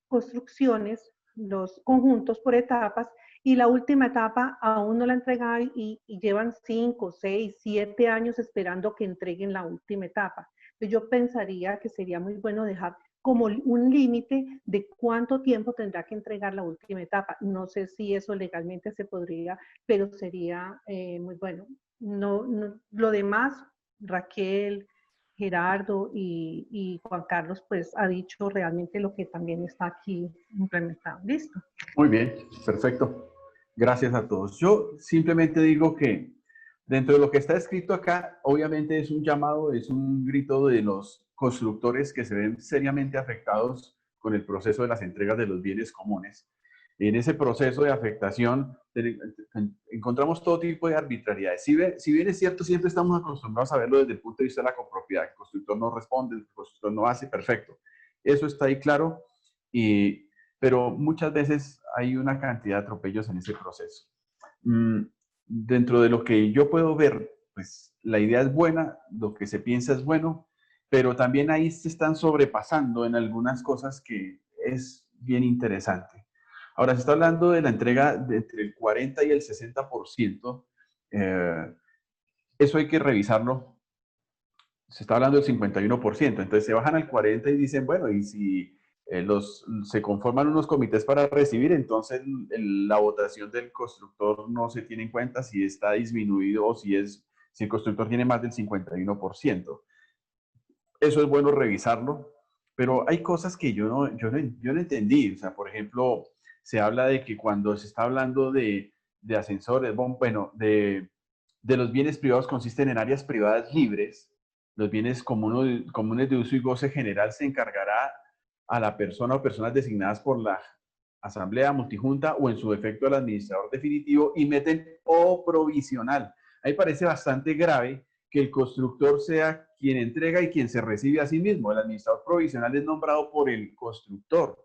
construcciones, los conjuntos por etapas, y la última etapa aún no la entregan y llevan 5, 6, 7 años esperando que entreguen la última etapa. Entonces yo pensaría que sería muy bueno dejar como un límite de cuánto tiempo tendrá que entregar la última etapa. No sé si eso legalmente se podría, pero sería muy bueno. Lo demás, Raquel, Gerardo y Juan Carlos, pues ha dicho realmente lo que también está aquí implementado. ¿Listo? Muy bien, perfecto. Gracias a todos. Yo simplemente digo que dentro de lo que está escrito acá, obviamente es un llamado, es un grito de los constructores que se ven seriamente afectados con el proceso de las entregas de los bienes comunes. En ese proceso de afectación encontramos todo tipo de arbitrariedades. Si bien es cierto, siempre estamos acostumbrados a verlo desde el punto de vista de la copropiedad. El constructor no responde, el constructor no hace, perfecto. Eso está ahí claro, pero muchas veces hay una cantidad de atropellos en ese proceso. Dentro de lo que yo puedo ver, pues la idea es buena, lo que se piensa es bueno, pero también ahí se están sobrepasando en algunas cosas que es bien interesante. Ahora, se está hablando de la entrega de entre el 40 y el 60%. Eso hay que revisarlo. Se está hablando del 51%. Entonces se bajan al 40% y dicen, bueno, y si se conforman unos comités para recibir, entonces la votación del constructor no se tiene en cuenta si está disminuido o si el constructor tiene más del 51%. Eso es bueno revisarlo, pero hay cosas que yo no entendí. O sea, por ejemplo, se habla de que cuando se está hablando de ascensores, bueno, de los bienes privados consisten en áreas privadas libres. Los bienes comunes de uso y goce general se encargará a la persona o personas designadas por la asamblea multijunta o en su defecto al administrador definitivo, y meten o provisional. Ahí parece bastante grave que el constructor sea quien entrega y quien se recibe a sí mismo. El administrador provisional es nombrado por el constructor.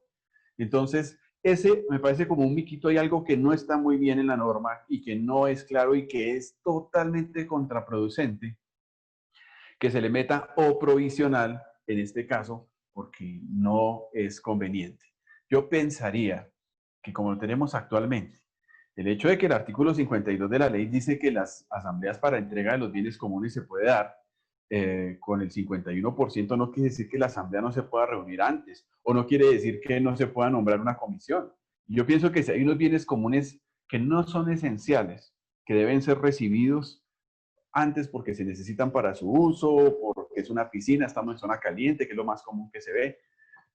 Entonces, ese me parece como un miquito, hay algo que no está muy bien en la norma y que no es claro y que es totalmente contraproducente que se le meta o provisional en este caso, porque no es conveniente. Yo pensaría que como lo tenemos actualmente, el hecho de que el artículo 52 de la ley dice que las asambleas para entrega de los bienes comunes se puede dar con el 51%, no quiere decir que la asamblea no se pueda reunir antes, o no quiere decir que no se pueda nombrar una comisión. Yo pienso que si hay unos bienes comunes que no son esenciales, que deben ser recibidos antes porque se necesitan para su uso, porque es una piscina, estamos en zona caliente, que es lo más común que se ve,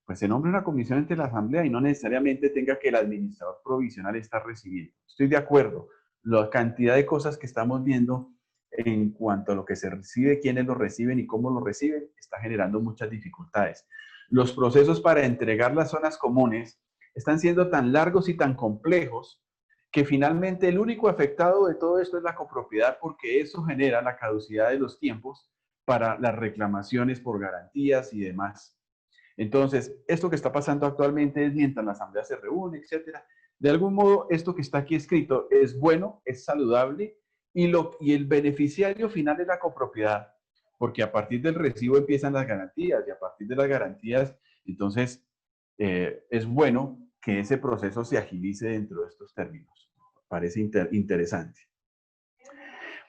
pues se nombra una comisión ante la asamblea y no necesariamente tenga que el administrador provisional estar recibiendo. Estoy de acuerdo, la cantidad de cosas que estamos viendo en cuanto a lo que se recibe, quiénes lo reciben y cómo lo reciben, está generando muchas dificultades. Los procesos para entregar las zonas comunes están siendo tan largos y tan complejos que finalmente el único afectado de todo esto es la copropiedad, porque eso genera la caducidad de los tiempos para las reclamaciones por garantías y demás. Entonces, esto que está pasando actualmente es mientras la asamblea se reúne, etcétera. De algún modo, esto que está aquí escrito es bueno, es saludable y el beneficiario final es la copropiedad, porque a partir del recibo empiezan las garantías y a partir de las garantías, entonces, es bueno que ese proceso se agilice dentro de estos términos. Parece interesante.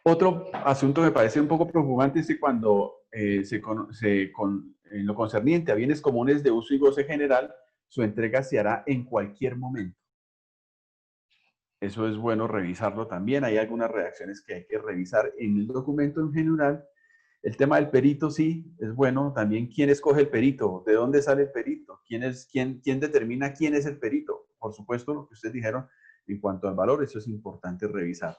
Otro asunto que me parece un poco preocupante es que cuando en lo concerniente a bienes comunes de uso y goce general, su entrega se hará en cualquier momento. Eso es bueno revisarlo también. Hay algunas redacciones que hay que revisar en el documento en general. El tema del perito sí, es bueno. También quién escoge el perito, de dónde sale el perito, quién determina quién es el perito. Por supuesto, lo que ustedes dijeron en cuanto al valor, eso es importante revisar.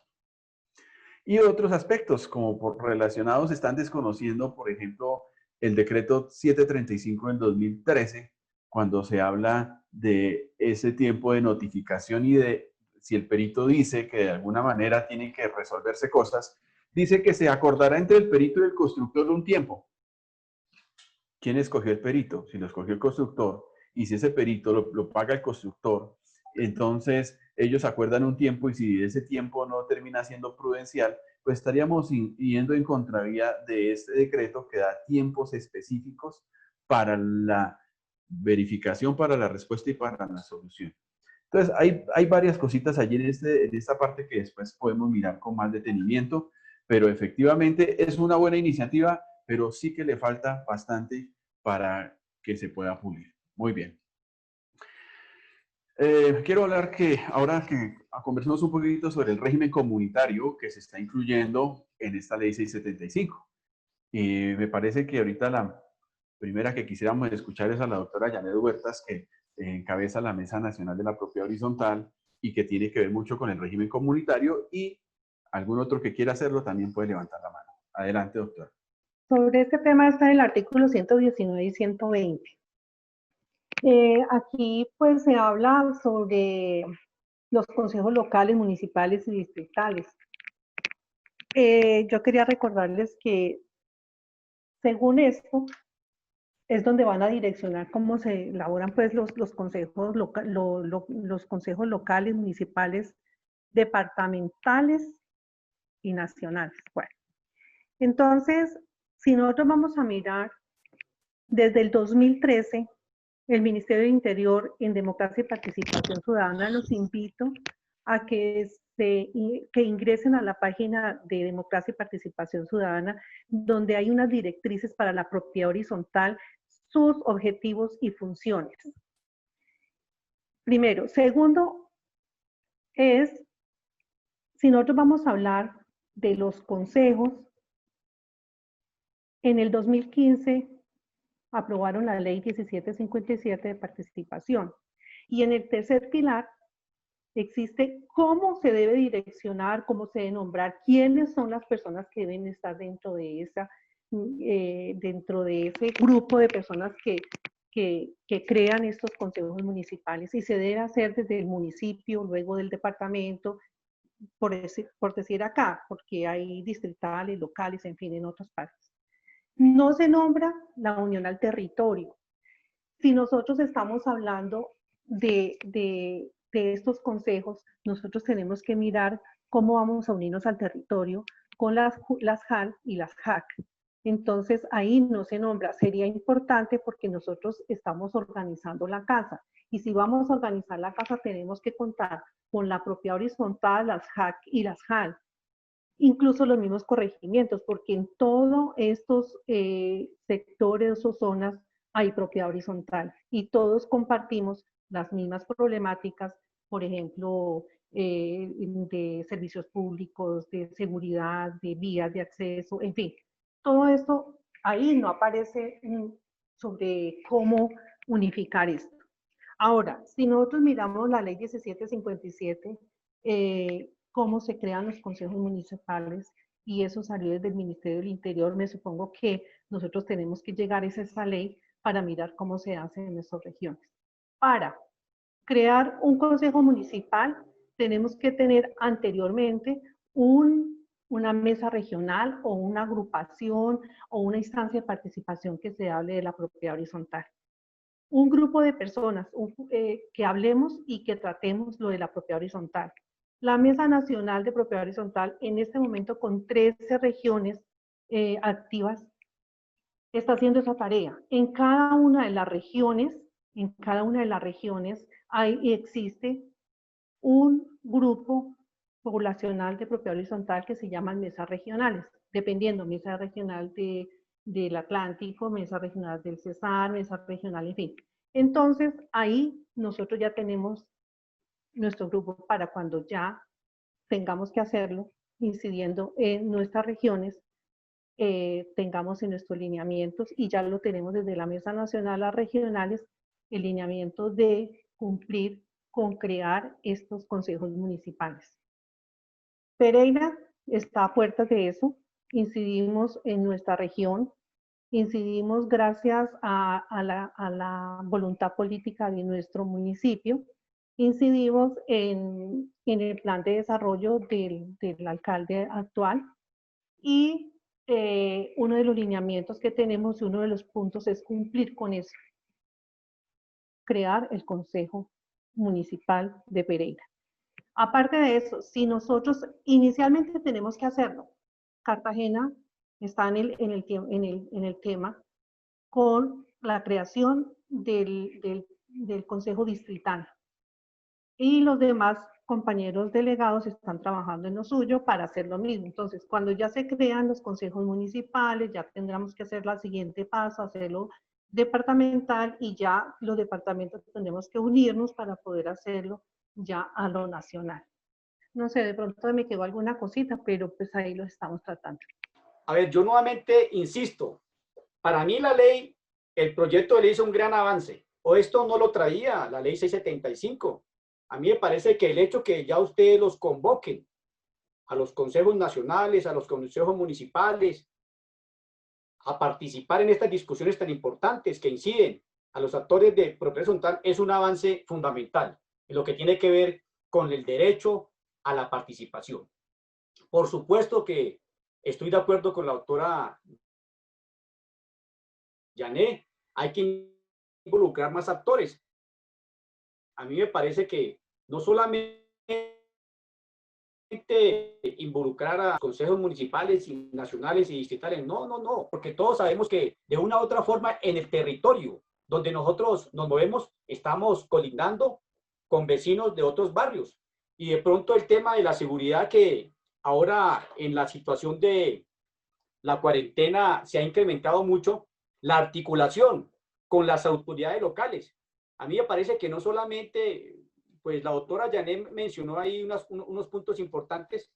Y otros aspectos, como relacionados, están desconociendo, por ejemplo, el decreto 735 del 2013, cuando se habla de ese tiempo de notificación y de si el perito dice que de alguna manera tienen que resolverse cosas, dice que se acordará entre el perito y el constructor un tiempo. ¿Quién escogió el perito? Si lo escogió el constructor, y si ese perito lo paga el constructor, entonces ellos acuerdan un tiempo y si ese tiempo no termina siendo prudencial, pues estaríamos yendo en contravía de este decreto que da tiempos específicos para la verificación, para la respuesta y para la solución. Entonces, hay varias cositas allí en esta parte que después podemos mirar con más detenimiento, pero efectivamente es una buena iniciativa, pero sí que le falta bastante para que se pueda pulir. Muy bien. Quiero hablar ahora que conversemos un poquito sobre el régimen comunitario que se está incluyendo en esta ley 675. Me parece que ahorita la primera que quisiéramos escuchar es a la doctora Janet Huertas, que encabeza la Mesa Nacional de la Propiedad Horizontal y que tiene que ver mucho con el régimen comunitario, y algún otro que quiera hacerlo también puede levantar la mano. Adelante, doctora. Sobre este tema está el artículo 119 y 120. Aquí pues se habla sobre los consejos locales, municipales y distritales. Yo quería recordarles que según esto es donde van a direccionar cómo se elaboran pues los consejos, los consejos locales, municipales, departamentales y nacionales. Bueno, entonces, si nosotros vamos a mirar, desde el 2013, el Ministerio de Interior en Democracia y Participación Ciudadana los invito a que ingresen a la página de Democracia y Participación Ciudadana, donde hay unas directrices para la propiedad horizontal, sus objetivos y funciones. Primero. Segundo es, si nosotros vamos a hablar de los consejos, en el 2015 aprobaron la ley 1757 de participación. Y en el tercer pilar existe cómo se debe direccionar, cómo se debe nombrar, quiénes son las personas que deben estar dentro de ese grupo de personas que crean estos consejos municipales. Y se debe hacer desde el municipio, luego del departamento, por decir acá, porque hay distritales, locales, en fin, en otras partes. No se nombra la unión al territorio. Si nosotros estamos hablando de estos consejos, nosotros tenemos que mirar cómo vamos a unirnos al territorio con las JAL y las JAC. Entonces, ahí no se nombra. Sería importante porque nosotros estamos organizando la casa. Y si vamos a organizar la casa, tenemos que contar con la propiedad horizontal, las JAC y las JAL. Incluso los mismos corregimientos, porque en todos estos sectores o zonas hay propiedad horizontal y todos compartimos las mismas problemáticas, por ejemplo, de servicios públicos, de seguridad, de vías de acceso, en fin. Todo esto ahí no aparece sobre cómo unificar esto. Ahora, si nosotros miramos la ley 1757, cómo se crean los consejos municipales, y eso salió desde el Ministerio del Interior, me supongo que nosotros tenemos que llegar a esa ley para mirar cómo se hace en nuestras regiones. Para crear un consejo municipal, tenemos que tener anteriormente una mesa regional o una agrupación o una instancia de participación que se hable de la propiedad horizontal. Un grupo de personas que hablemos y que tratemos lo de la propiedad horizontal. La Mesa Nacional de Propiedad Horizontal, en este momento con 13 regiones activas, está haciendo esa tarea. En cada una de las regiones, existe un grupo poblacional de propiedad horizontal que se llaman mesas regionales, dependiendo, mesa regional del Atlántico, mesa regional del Cesar, mesa regional, en fin. Entonces, ahí nosotros ya tenemos nuestro grupo para cuando ya tengamos que hacerlo, incidiendo en nuestras regiones, tengamos en nuestros lineamientos, y ya lo tenemos desde la Mesa Nacional a regionales, el lineamiento de cumplir con crear estos consejos municipales. Pereira está a puertas de eso, incidimos en nuestra región, incidimos gracias a la voluntad política de nuestro municipio, incidimos en el plan de desarrollo del alcalde actual, y uno de los lineamientos que tenemos, uno de los puntos es cumplir con eso, crear el Consejo Municipal de Pereira. Aparte de eso, si nosotros inicialmente tenemos que hacerlo, Cartagena está en el tema con la creación del Consejo Distrital, y los demás compañeros delegados están trabajando en lo suyo para hacer lo mismo. Entonces, cuando ya se crean los consejos municipales, ya tendremos que hacer el siguiente paso, hacerlo departamental, y ya los departamentos tendremos que unirnos para poder hacerlo ya a lo nacional. No sé, de pronto me quedó alguna cosita, pero pues ahí lo estamos tratando. A ver, yo nuevamente insisto, para mí la ley, el proyecto de ley es un gran avance, o esto no lo traía la ley 675. A mí me parece que el hecho que ya ustedes los convoquen a los consejos nacionales, a los consejos municipales, a participar en estas discusiones tan importantes que inciden a los actores de propiedad horizontal, es un avance fundamental en lo que tiene que ver con el derecho a la participación. Por supuesto que estoy de acuerdo con la doctora Yané, hay que involucrar más actores. A mí me parece que no solamente involucrar a consejos municipales y nacionales y distritales, no, porque todos sabemos que de una u otra forma en el territorio donde nosotros nos movemos estamos colindando con vecinos de otros barrios, y de pronto el tema de la seguridad, que ahora en la situación de la cuarentena se ha incrementado mucho, la articulación con las autoridades locales. A mí me parece que no solamente, pues la doctora Yané mencionó ahí unos puntos importantes,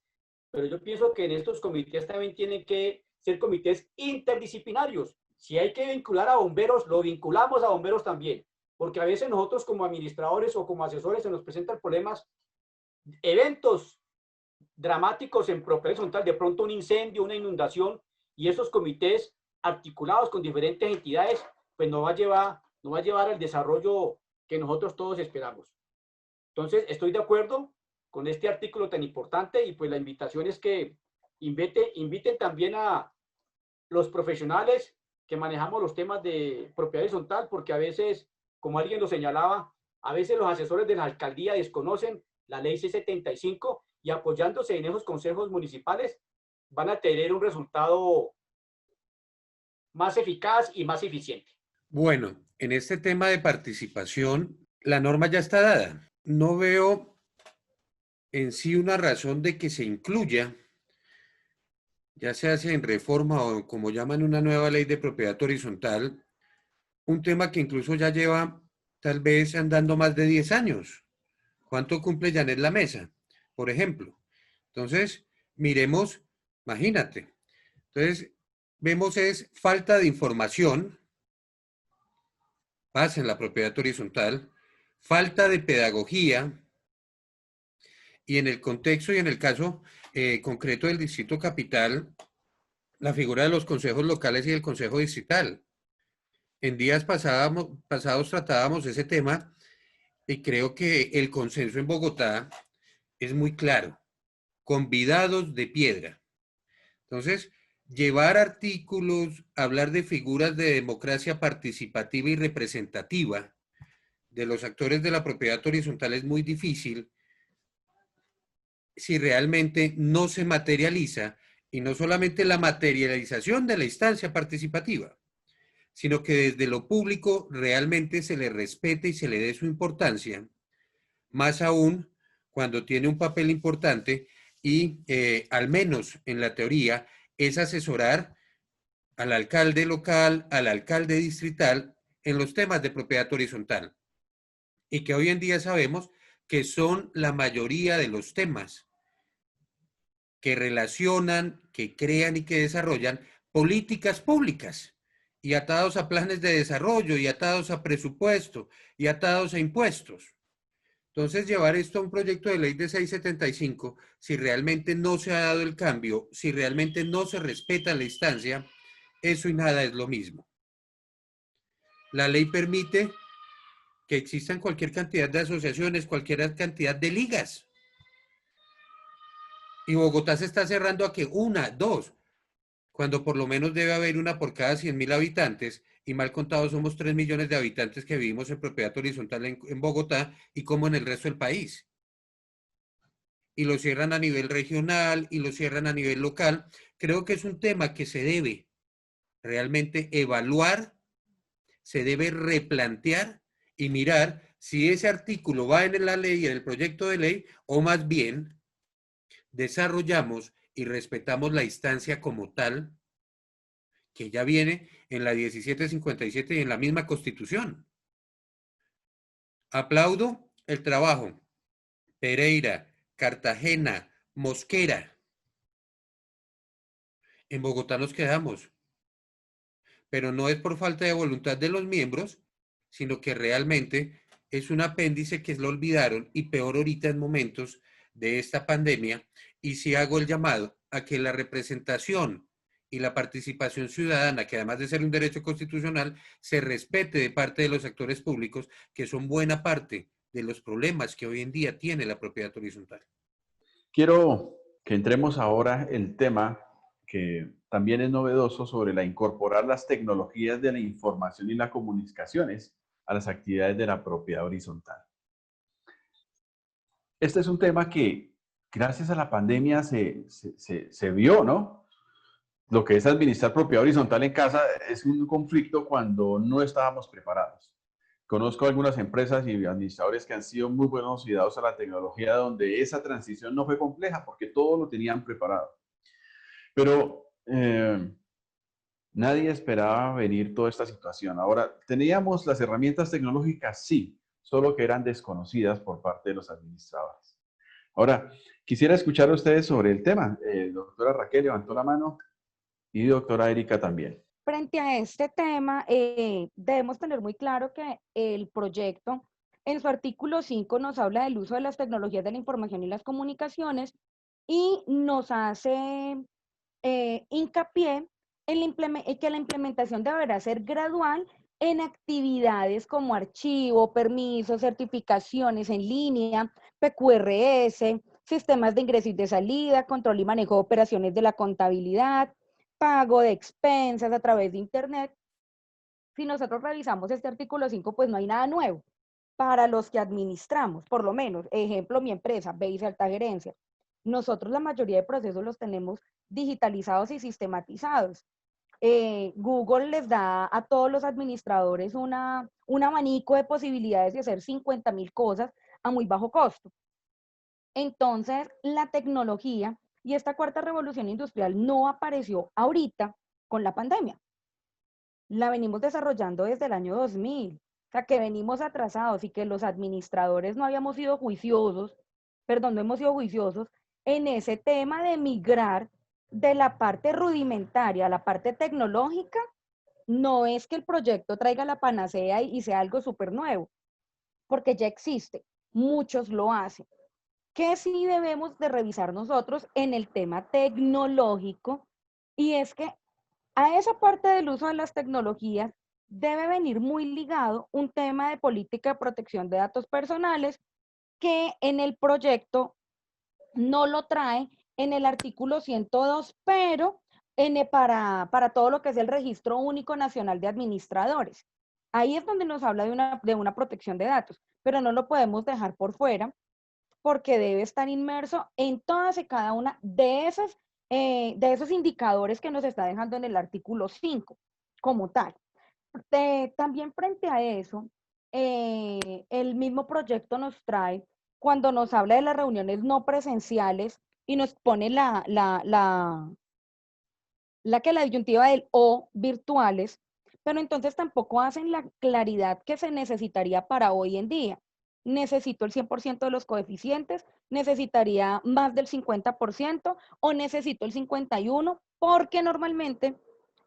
pero yo pienso que en estos comités también tienen que ser comités interdisciplinarios. Si hay que vincular a bomberos, lo vinculamos a bomberos también, porque a veces nosotros como administradores o como asesores se nos presentan problemas, eventos dramáticos en propiedad horizontal, de pronto un incendio, una inundación, y esos comités articulados con diferentes entidades, pues nos va a llevar al desarrollo que nosotros todos esperamos. Entonces, estoy de acuerdo con este artículo tan importante, y pues la invitación es que inviten también a los profesionales que manejamos los temas de propiedad horizontal, porque a veces, como alguien lo señalaba, a veces los asesores de la alcaldía desconocen la ley 675, y apoyándose en esos consejos municipales van a tener un resultado más eficaz y más eficiente. Bueno, en este tema de participación, la norma ya está dada. No veo en sí una razón de que se incluya, ya sea en reforma o como llaman una nueva ley de propiedad horizontal, un tema que incluso ya lleva tal vez andando más de 10 años. ¿Cuánto cumple Janet La Mesa, por ejemplo? Entonces, miremos, imagínate. Entonces, vemos es falta de información, pasa en la propiedad horizontal, falta de pedagogía, y en el contexto y en el caso concreto del Distrito Capital, la figura de los consejos locales y del Consejo Distrital. En días pasados tratábamos ese tema y creo que el consenso en Bogotá es muy claro, convidados de piedra. Entonces, llevar artículos, hablar de figuras de democracia participativa y representativa de los actores de la propiedad horizontal es muy difícil si realmente no se materializa, y no solamente la materialización de la instancia participativa, sino que desde lo público realmente se le respete y se le dé su importancia, más aún cuando tiene un papel importante y al menos en la teoría es asesorar al alcalde local, al alcalde distrital en los temas de propiedad horizontal, y que hoy en día sabemos que son la mayoría de los temas que relacionan, que crean y que desarrollan políticas públicas, y atados a planes de desarrollo, y atados a presupuesto, y atados a impuestos. Entonces, llevar esto a un proyecto de ley de 675, si realmente no se ha dado el cambio, si realmente no se respeta la instancia, eso y nada es lo mismo. La ley permite que existan cualquier cantidad de asociaciones, cualquier cantidad de ligas. Y Bogotá se está cerrando a que una, dos, cuando por lo menos debe haber una por cada 100.000 habitantes, y mal contados somos 3 millones de habitantes que vivimos en propiedad horizontal en Bogotá, y como en el resto del país. Y lo cierran a nivel regional y lo cierran a nivel local. Creo que es un tema que se debe realmente evaluar, se debe replantear y mirar si ese artículo va en la ley, en el proyecto de ley, o más bien desarrollamos y respetamos la instancia como tal, que ya viene en la 1757 y en la misma Constitución. Aplaudo el trabajo. Pereira, Cartagena, Mosquera. En Bogotá nos quedamos, pero no es por falta de voluntad de los miembros, sino que realmente es un apéndice que lo olvidaron, y peor ahorita en momentos de esta pandemia. Y si hago el llamado a que la representación y la participación ciudadana, que además de ser un derecho constitucional, se respete de parte de los actores públicos, que son buena parte de los problemas que hoy en día tiene la propiedad horizontal. Quiero que entremos ahora el tema que también es novedoso sobre la incorporar las tecnologías de la información y las comunicaciones a las actividades de la propiedad horizontal. Este es un tema que gracias a la pandemia se vio, ¿no? Lo que es administrar propiedad horizontal en casa es un conflicto cuando no estábamos preparados. Conozco algunas empresas y administradores que han sido muy buenos y dados a la tecnología, donde esa transición no fue compleja porque todo lo tenían preparado. Pero nadie esperaba venir toda esta situación. Ahora, ¿teníamos las herramientas tecnológicas? Sí, solo que eran desconocidas por parte de los administradores. Ahora, quisiera escuchar a ustedes sobre el tema. Doctora Raquel levantó la mano y doctora Erika también. Frente a este tema, debemos tener muy claro que el proyecto, en su artículo 5, nos habla del uso de las tecnologías de la información y las comunicaciones, y nos hace hincapié en que la implementación deberá ser gradual en actividades como archivo, permisos, certificaciones en línea, PQRS, sistemas de ingreso y de salida, control y manejo de operaciones de la contabilidad, pago de expensas a través de Internet. Si nosotros revisamos este artículo 5, pues no hay nada nuevo para los que administramos, por lo menos. Ejemplo, mi empresa, BEIS Alta Gerencia. Nosotros la mayoría de procesos los tenemos digitalizados y sistematizados. Google les da a todos los administradores un abanico de posibilidades de hacer 50.000 cosas a muy bajo costo. Entonces, la tecnología y esta cuarta revolución industrial no apareció ahorita con la pandemia. La venimos desarrollando desde el año 2000. O sea, que venimos atrasados y que los administradores no habíamos sido juiciosos, perdón, no hemos sido juiciosos en ese tema de migrar de la parte rudimentaria a la parte tecnológica. No es que el proyecto traiga la panacea y sea algo súper nuevo, porque ya existe, muchos lo hacen. ¿Qué sí debemos de revisar nosotros en el tema tecnológico? Y es que a esa parte del uso de las tecnologías debe venir muy ligado un tema de política de protección de datos personales que en el proyecto no lo trae en el artículo 102, pero para todo lo que es el Registro Único Nacional de Administradores. Ahí es donde nos habla de una protección de datos, pero no lo podemos dejar por fuera porque debe estar inmerso en todas y cada una de esos indicadores que nos está dejando en el artículo 5 como tal. También frente a eso, el mismo proyecto nos trae, cuando nos habla de las reuniones no presenciales y nos pone la disyuntiva del o virtuales, pero entonces tampoco hacen la claridad que se necesitaría para hoy en día. Necesito el 100% de los coeficientes, necesitaría más del 50% o necesito el 51%, porque normalmente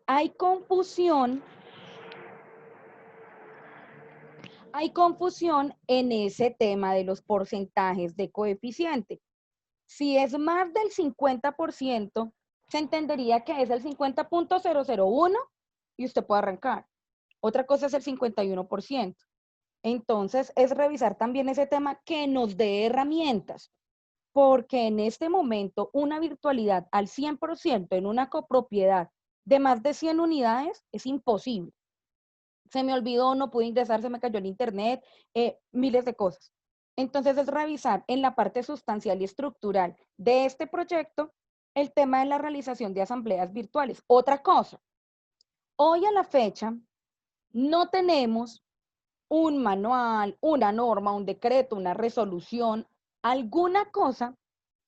hay confusión en ese tema de los porcentajes de coeficiente. Si es más del 50%, se entendería que es el 50.001 y usted puede arrancar. Otra cosa es el 51%. Entonces, es revisar también ese tema que nos dé herramientas, porque en este momento una virtualidad al 100% en una copropiedad de más de 100 unidades es imposible. Se me olvidó, no pude ingresar, se me cayó el internet, miles de cosas. Entonces es revisar en la parte sustancial y estructural de este proyecto el tema de la realización de asambleas virtuales. Otra cosa, hoy a la fecha no tenemos un manual, una norma, un decreto, una resolución, alguna cosa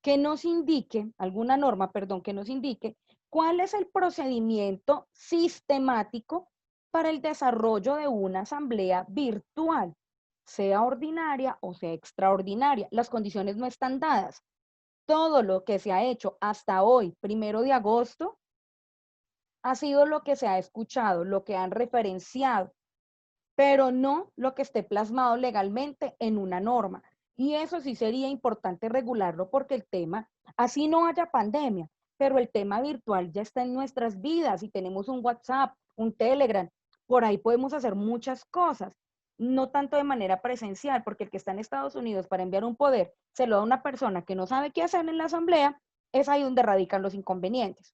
que nos indique, alguna norma, perdón, que nos indique cuál es el procedimiento sistemático para el desarrollo de una asamblea virtual, sea ordinaria o sea extraordinaria. Las condiciones no están dadas. Todo lo que se ha hecho hasta hoy, 1 de agosto, ha sido lo que se ha escuchado, lo que han referenciado, pero no lo que esté plasmado legalmente en una norma. Y eso sí sería importante regularlo porque el tema, así no haya pandemia, pero el tema virtual ya está en nuestras vidas y tenemos un WhatsApp, un Telegram, por ahí podemos hacer muchas cosas, no tanto de manera presencial, porque el que está en Estados Unidos para enviar un poder se lo da a una persona que no sabe qué hacer en la asamblea, es ahí donde radican los inconvenientes.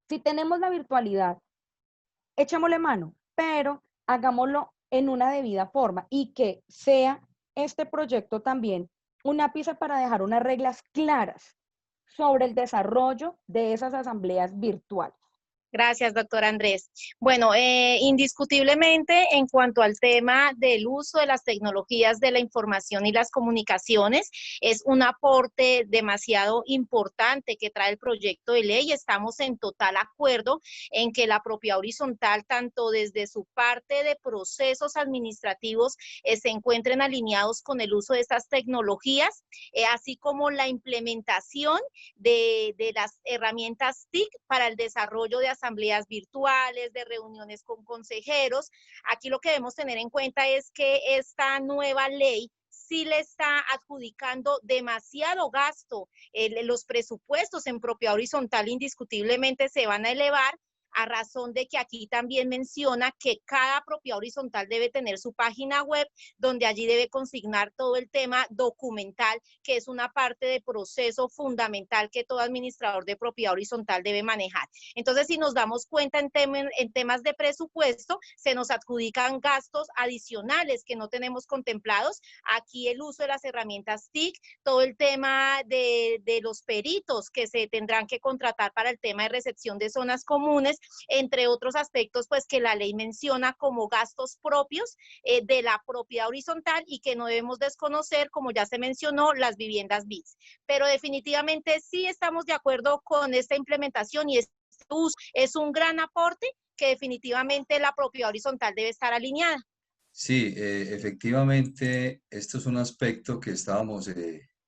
Si tenemos la virtualidad, echémosle mano, pero hagámoslo en una debida forma y que sea este proyecto también una pieza para dejar unas reglas claras sobre el desarrollo de esas asambleas virtuales. Gracias, doctor Andrés. Bueno, indiscutiblemente en cuanto al tema del uso de las tecnologías de la información y las comunicaciones, es un aporte demasiado importante que trae el proyecto de ley. Estamos en total acuerdo en que la propiedad horizontal, tanto desde su parte de procesos administrativos, se encuentren alineados con el uso de estas tecnologías, así como la implementación de las herramientas TIC para el desarrollo de asambleas virtuales, de reuniones con consejeros. Aquí lo que debemos tener en cuenta es que esta nueva ley sí le está adjudicando demasiado gasto. Los presupuestos en propiedad horizontal indiscutiblemente se van a elevar, a razón de que aquí también menciona que cada propiedad horizontal debe tener su página web, donde allí debe consignar todo el tema documental, que es una parte de proceso fundamental que todo administrador de propiedad horizontal debe manejar. Entonces, si nos damos cuenta en temas de presupuesto, se nos adjudican gastos adicionales que no tenemos contemplados. Aquí el uso de las herramientas TIC, todo el tema de los peritos que se tendrán que contratar para el tema de recepción de zonas comunes, entre otros aspectos pues que la ley menciona como gastos propios de la propiedad horizontal y que no debemos desconocer, como ya se mencionó, las viviendas BIS. Pero definitivamente sí estamos de acuerdo con esta implementación y este uso es un gran aporte que definitivamente la propiedad horizontal debe estar alineada. Sí, efectivamente, esto es un aspecto que estábamos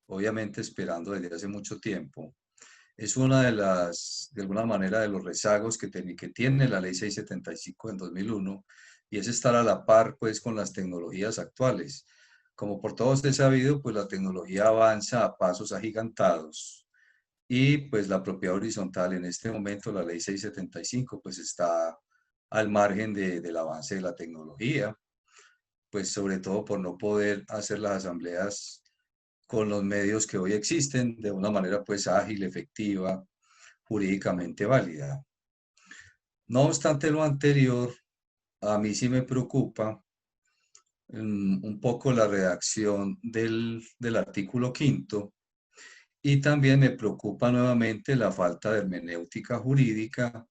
obviamente esperando desde hace mucho tiempo. Es una de alguna manera, de los rezagos que tiene la Ley 675 en 2001, y es estar a la par, pues, con las tecnologías actuales. Como por todos es sabido, pues la tecnología avanza a pasos agigantados, y pues la propiedad horizontal en este momento, la Ley 675, pues está al margen del avance de la tecnología, pues sobre todo por no poder hacer las asambleas con los medios que hoy existen de una manera pues ágil, efectiva, jurídicamente válida. No obstante lo anterior, a mí sí me preocupa un poco la redacción del artículo 5º, y también me preocupa nuevamente la falta de hermenéutica jurídica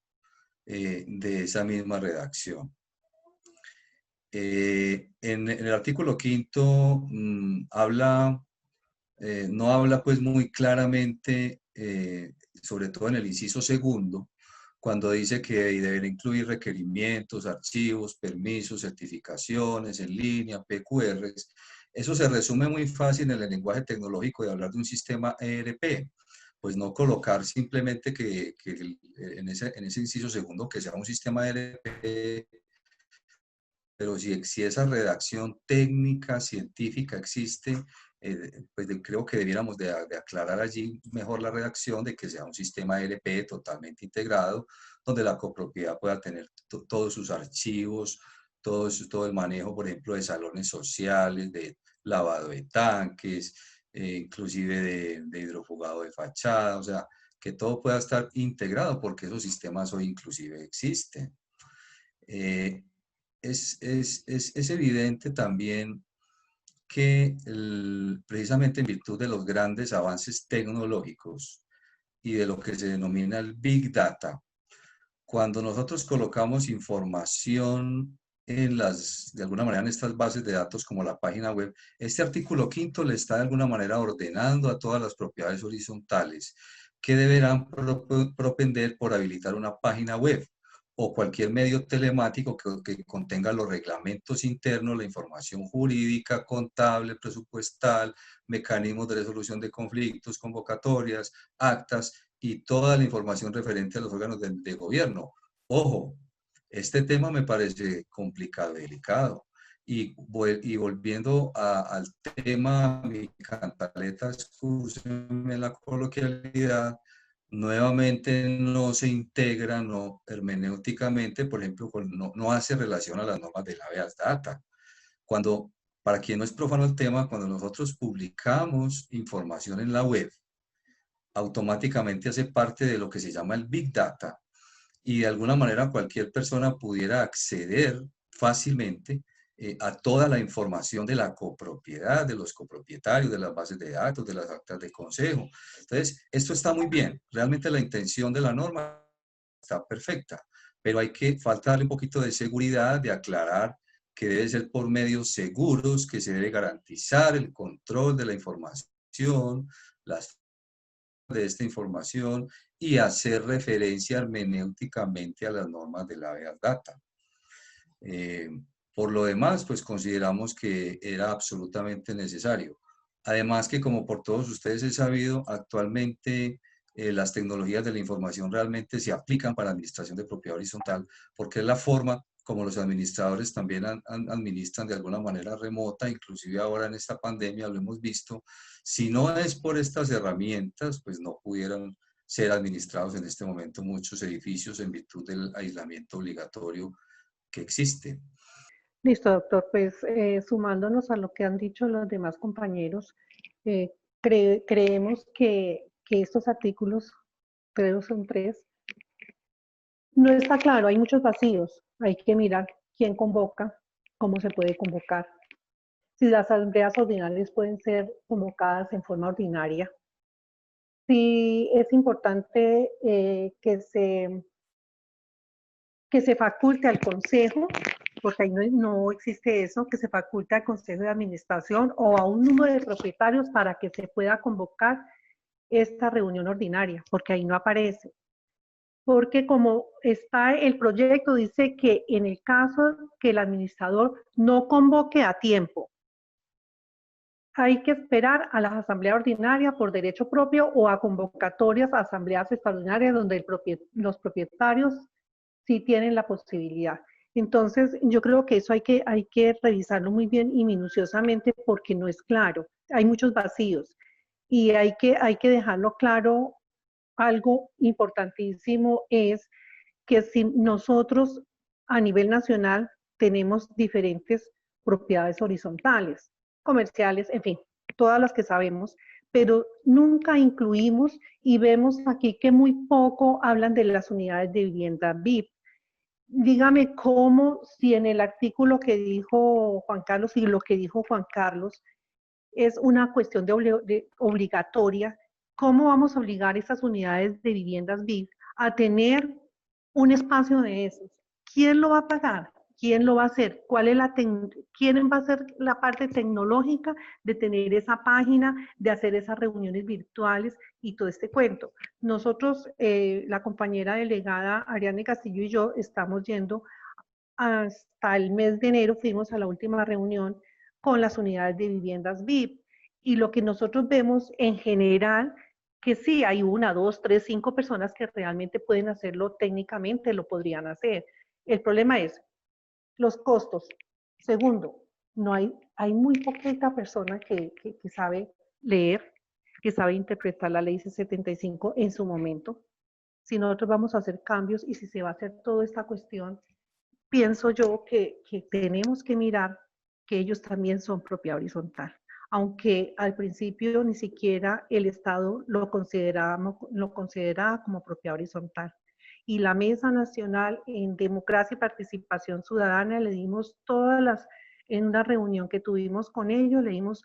de esa misma redacción. En el artículo 5º no habla pues muy claramente, sobre todo en el inciso 2º, cuando dice que deberá incluir requerimientos, archivos, permisos, certificaciones en línea, PQRs. Eso se resume muy fácil en el lenguaje tecnológico de hablar de un sistema ERP, pues no colocar simplemente en ese inciso 2º que sea un sistema ERP, pero si esa redacción técnica, científica existe, pues creo que debiéramos de aclarar allí mejor la redacción de que sea un sistema ERP totalmente integrado, donde la copropiedad pueda tener todos sus archivos, todo el manejo, por ejemplo, de salones sociales, de lavado de tanques, inclusive de hidrofugado de fachada, o sea, que todo pueda estar integrado, porque esos sistemas hoy inclusive existen. Es evidente también que precisamente en virtud de los grandes avances tecnológicos y de lo que se denomina el Big Data, cuando nosotros colocamos información de alguna manera en estas bases de datos como la página web, este artículo 5º le está de alguna manera ordenando a todas las propiedades horizontales que deberán propender por habilitar una página web o cualquier medio telemático que contenga los reglamentos internos, la información jurídica, contable, presupuestal, mecanismos de resolución de conflictos, convocatorias, actas y toda la información referente a los órganos de gobierno. Ojo, este tema me parece complicado y delicado. Y volviendo al tema, mi cantaleta, excúsenme la coloquialidad, nuevamente no se integra no hermenéuticamente, por ejemplo, no hace relación a las normas de la habeas data. Cuando, para quien no es profano el tema, cuando nosotros publicamos información en la web, automáticamente hace parte de lo que se llama el Big Data, y de alguna manera cualquier persona pudiera acceder fácilmente a toda la información de la copropiedad, de los copropietarios, de las bases de datos, de las actas de consejo. Entonces, esto está muy bien. Realmente la intención de la norma está perfecta, pero falta darle un poquito de seguridad, de aclarar que debe ser por medios seguros, que se debe garantizar el control de la información, las de esta información, y hacer referencia hermenéuticamente a las normas de la habeas data. Por lo demás, pues consideramos que era absolutamente necesario. Además que, como por todos ustedes es sabido, actualmente las tecnologías de la información realmente se aplican para la administración de propiedad horizontal, porque es la forma como los administradores también administran de alguna manera remota, inclusive ahora en esta pandemia lo hemos visto. Si no es por estas herramientas, pues no pudieran ser administrados en este momento muchos edificios en virtud del aislamiento obligatorio que existe. Listo, doctor. Pues sumándonos a lo que han dicho los demás compañeros, creemos que estos artículos, creo son 3, no está claro, hay muchos vacíos. Hay que mirar quién convoca, cómo se puede convocar, si las asambleas ordinarias pueden ser convocadas en forma ordinaria. Sí es importante que se faculte al consejo, porque ahí no existe eso, que se faculte al consejo de administración o a un número de propietarios para que se pueda convocar esta reunión ordinaria, porque ahí no aparece. porque como está el proyecto, dice que en el caso que el administrador no convoque a tiempo, hay que esperar a la asamblea ordinaria por derecho propio o a convocatorias a asambleas extraordinarias donde los propietarios sí tienen la posibilidad. Entonces, yo creo que eso hay que revisarlo muy bien y minuciosamente porque no es claro. Hay muchos vacíos y hay que dejarlo claro. Algo importantísimo es que si nosotros a nivel nacional tenemos diferentes propiedades horizontales, comerciales, en fin, todas las que sabemos, pero nunca incluimos y vemos aquí que muy poco hablan de las unidades de vivienda VIP. Dígame cómo, si en el artículo que dijo Juan Carlos y lo que dijo Juan Carlos es una cuestión de obligatoria, ¿cómo vamos a obligar a esas unidades de viviendas VIP a tener un espacio de esos? ¿Quién lo va a pagar? ¿Quién lo va a hacer? ¿Quién va a hacer la parte tecnológica de tener esa página, de hacer esas reuniones virtuales y todo este cuento? Nosotros, la compañera delegada Ariane Castillo y yo estamos yendo hasta el mes de enero, fuimos a la última reunión con las unidades de viviendas VIP y lo que nosotros vemos en general, que sí hay 1, 2, 3, 5 personas que realmente pueden hacerlo técnicamente, lo podrían hacer. El problema es los costos. Segundo, hay muy poquita persona que sabe leer, que sabe interpretar la ley C-75 en su momento. Si nosotros vamos a hacer cambios y si se va a hacer toda esta cuestión, pienso yo que tenemos que mirar que ellos también son propiedad horizontal, aunque al principio ni siquiera el Estado lo consideraba como propiedad horizontal. Y la Mesa Nacional en Democracia y Participación Ciudadana le dimos en una reunión que tuvimos con ellos, le dimos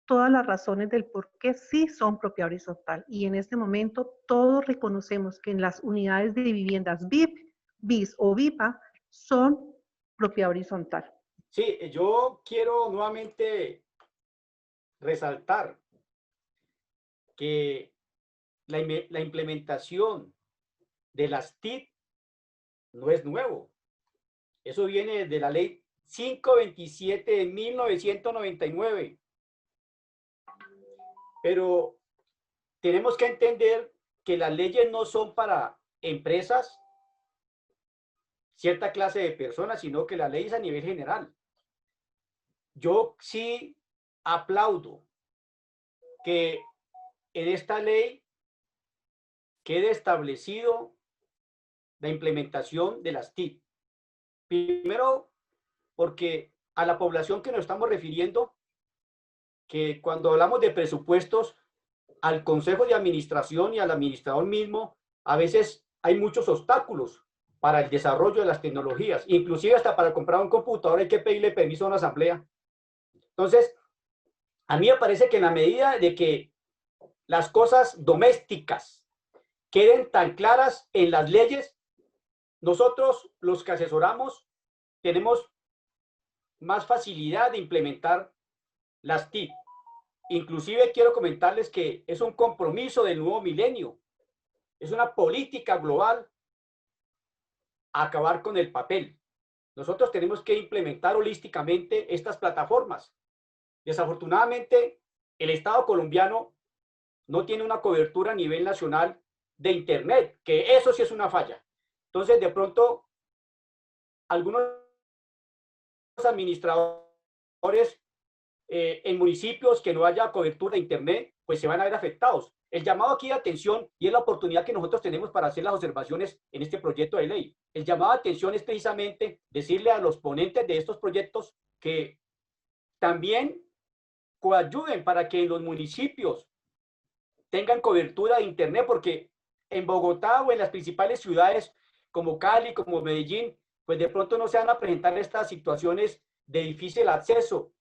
todas las razones del por qué sí son propiedad horizontal. Y en este momento todos reconocemos que en las unidades de viviendas BIP, BIS o VIPA son propiedad horizontal. Sí, yo quiero nuevamente resaltar que la implementación de las TIC no es nuevo. Eso viene de la ley 527 de 1999. Pero tenemos que entender que las leyes no son para empresas, cierta clase de personas, sino que la ley es a nivel general. Yo sí aplaudo que en esta ley quede establecido la implementación de las TIC. Primero, porque a la población que nos estamos refiriendo, que cuando hablamos de presupuestos, al consejo de administración y al administrador mismo, a veces hay muchos obstáculos para el desarrollo de las tecnologías. Inclusive hasta para comprar un computador hay que pedirle permiso a una asamblea. Entonces, a mí me parece que en la medida de que las cosas domésticas queden tan claras en las leyes, nosotros los que asesoramos tenemos más facilidad de implementar las TIC. Inclusive quiero comentarles que es un compromiso del nuevo milenio, es una política global a acabar con el papel. Nosotros tenemos que implementar holísticamente estas plataformas. Desafortunadamente, el Estado colombiano no tiene una cobertura a nivel nacional de Internet, que eso sí es una falla. Entonces, de pronto, algunos administradores en municipios que no haya cobertura de Internet, pues se van a ver afectados. El llamado aquí de atención, y es la oportunidad que nosotros tenemos para hacer las observaciones en este proyecto de ley, el llamado de atención es precisamente decirle a los ponentes de estos proyectos que también coayuden para que en los municipios tengan cobertura de Internet, porque en Bogotá o en las principales ciudades como Cali, como Medellín, pues de pronto no se van a presentar estas situaciones de difícil acceso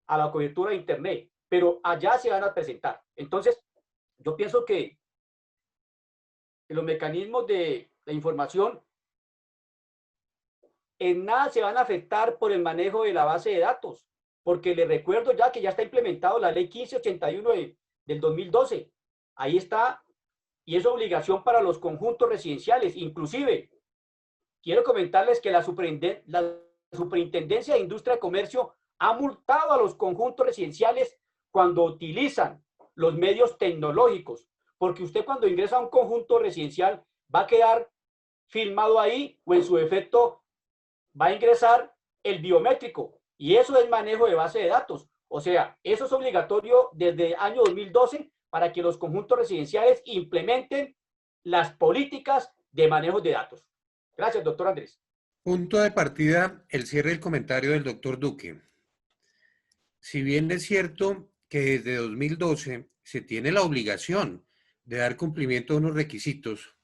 a la cobertura de Internet, pero allá se van a presentar. Entonces, yo pienso que los mecanismos de información en nada se van a afectar por el manejo de la base de datos, porque les recuerdo que ya está implementado la ley 1581 del 2012. Ahí está y es obligación para los conjuntos residenciales. Inclusive, quiero comentarles que la Superintendencia de Industria y Comercio ha multado a los conjuntos residenciales cuando utilizan los medios tecnológicos, porque usted cuando ingresa a un conjunto residencial va a quedar filmado ahí, o en su defecto va a ingresar el biométrico, y eso es manejo de base de datos. O sea, eso es obligatorio desde el año 2012 para que los conjuntos residenciales implementen las políticas de manejo de datos. Gracias, doctor Andrés. Punto de partida, el cierre del comentario del doctor Duque. Si bien es cierto que desde 2012 se tiene la obligación de dar cumplimiento a unos requisitos,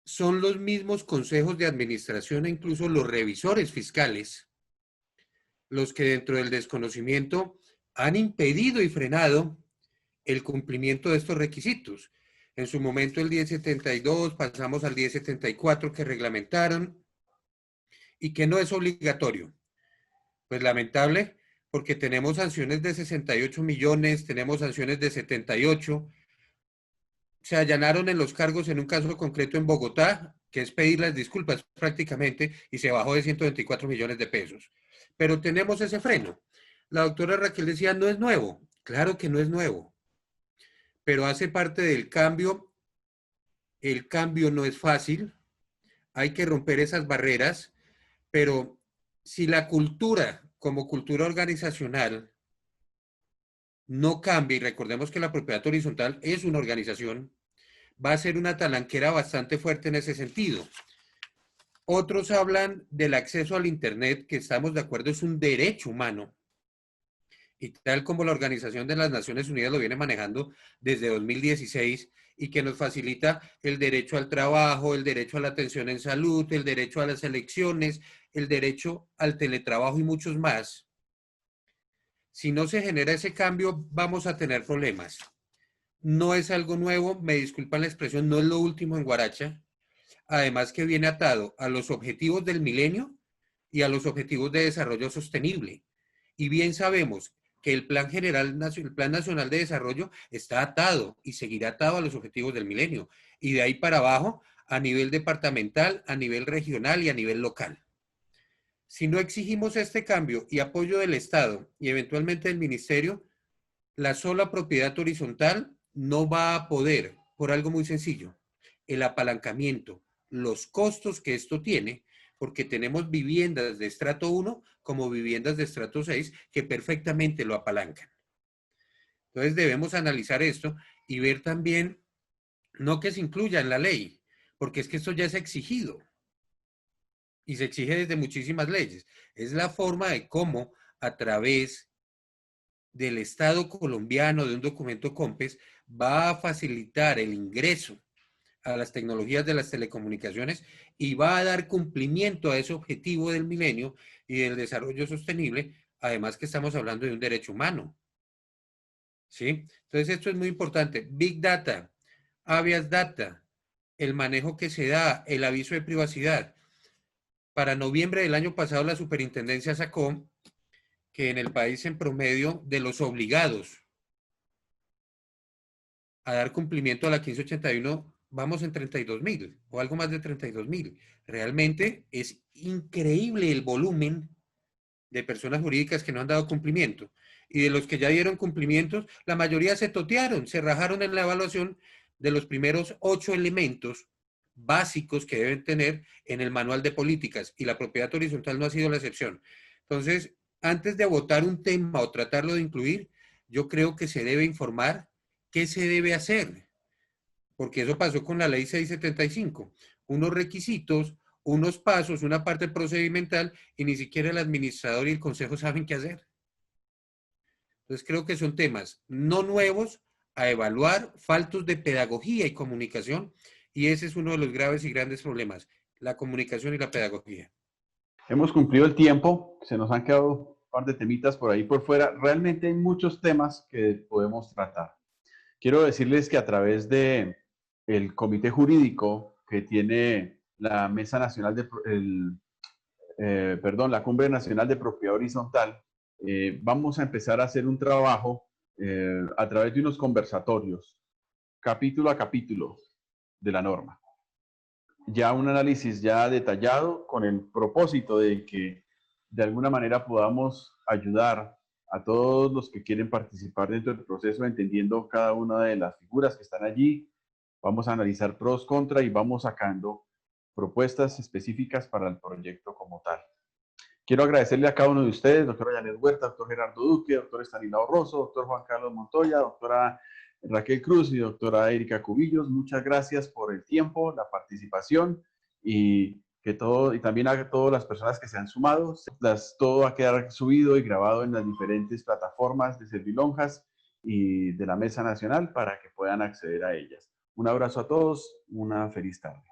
son los mismos consejos de administración e incluso los revisores fiscales los que dentro del desconocimiento han impedido y frenado el cumplimiento de estos requisitos. En su momento el 1072, pasamos al 1074 que reglamentaron y que no es obligatorio. Pues lamentable, porque tenemos sanciones de 68 millones, tenemos sanciones de 78. Se allanaron en los cargos en un caso concreto en Bogotá, que es pedir las disculpas prácticamente, y se bajó de 124 millones de pesos. Pero tenemos ese freno. La doctora Raquel decía, no es nuevo. Claro que no es nuevo, pero hace parte del cambio. El cambio no es fácil, hay que romper esas barreras, pero si la cultura, como cultura organizacional, no cambia, y recordemos que la propiedad horizontal es una organización, va a ser una talanquera bastante fuerte en ese sentido. Otros hablan del acceso al Internet, que estamos de acuerdo, es un derecho humano. Y tal como la Organización de las Naciones Unidas lo viene manejando desde 2016, y que nos facilita el derecho al trabajo, el derecho a la atención en salud, el derecho a las elecciones, el derecho al teletrabajo y muchos más. Si no se genera ese cambio, vamos a tener problemas. No es algo nuevo, me disculpan la expresión, no es lo último en Guaracha. Además que viene atado a los objetivos del milenio y a los objetivos de desarrollo sostenible. Y bien sabemos que el Plan Nacional de Desarrollo está atado y seguirá atado a los objetivos del milenio. Y de ahí para abajo, a nivel departamental, a nivel regional y a nivel local. Si no exigimos este cambio y apoyo del Estado y eventualmente del Ministerio, la sola propiedad horizontal no va a poder, por algo muy sencillo, el apalancamiento, los costos que esto tiene, porque tenemos viviendas de estrato 1 como viviendas de estrato 6 que perfectamente lo apalancan. Entonces debemos analizar esto y ver también, no que se incluya en la ley, porque es que esto ya es exigido y se exige desde muchísimas leyes. Es la forma de cómo a través del Estado colombiano, de un documento COMPES, va a facilitar el ingreso a las tecnologías de las telecomunicaciones y va a dar cumplimiento a ese objetivo del milenio y del desarrollo sostenible, además que estamos hablando de un derecho humano. ¿Sí? Entonces esto es muy importante. Big Data, Habeas Data, el manejo que se da, el aviso de privacidad. Para noviembre del año pasado la superintendencia sacó que en el país en promedio de los obligados a dar cumplimiento a la 1581 vamos en 32.000 o algo más de 32.000. Realmente es increíble el volumen de personas jurídicas que no han dado cumplimiento. Y de los que ya dieron cumplimientos, la mayoría se totearon, se rajaron en la evaluación de los primeros 8 elementos básicos que deben tener en el manual de políticas. Y la propiedad horizontal no ha sido la excepción. Entonces, antes de votar un tema o tratarlo de incluir, yo creo que se debe informar qué se debe hacer. Porque eso pasó con la ley 675. Unos requisitos, unos pasos, una parte procedimental, y ni siquiera el administrador y el consejo saben qué hacer. Entonces creo que son temas no nuevos a evaluar, faltos de pedagogía y comunicación, y ese es uno de los graves y grandes problemas, la comunicación y la pedagogía. Hemos cumplido el tiempo, se nos han quedado un par de temitas por ahí por fuera. Realmente hay muchos temas que podemos tratar. Quiero decirles que a través de el comité jurídico que tiene la Mesa Nacional la Cumbre Nacional de Propiedad Horizontal, vamos a empezar a hacer un trabajo a través de unos conversatorios capítulo a capítulo de la norma. Ya un análisis ya detallado con el propósito de que de alguna manera podamos ayudar a todos los que quieren participar dentro del proceso, entendiendo cada una de las figuras que están allí. Vamos a analizar pros, contra y vamos sacando propuestas específicas para el proyecto como tal. Quiero agradecerle a cada uno de ustedes, doctora Janet Huerta, doctor Gerardo Duque, doctor Estanislao Rosso, doctor Juan Carlos Montoya, doctora Raquel Cruz y doctora Erika Cubillos. Muchas gracias por el tiempo, la participación y también a todas las personas que se han sumado. Todo va a quedar subido y grabado en las diferentes plataformas de Servilonjas y de la Mesa Nacional para que puedan acceder a ellas. Un abrazo a todos, una feliz tarde.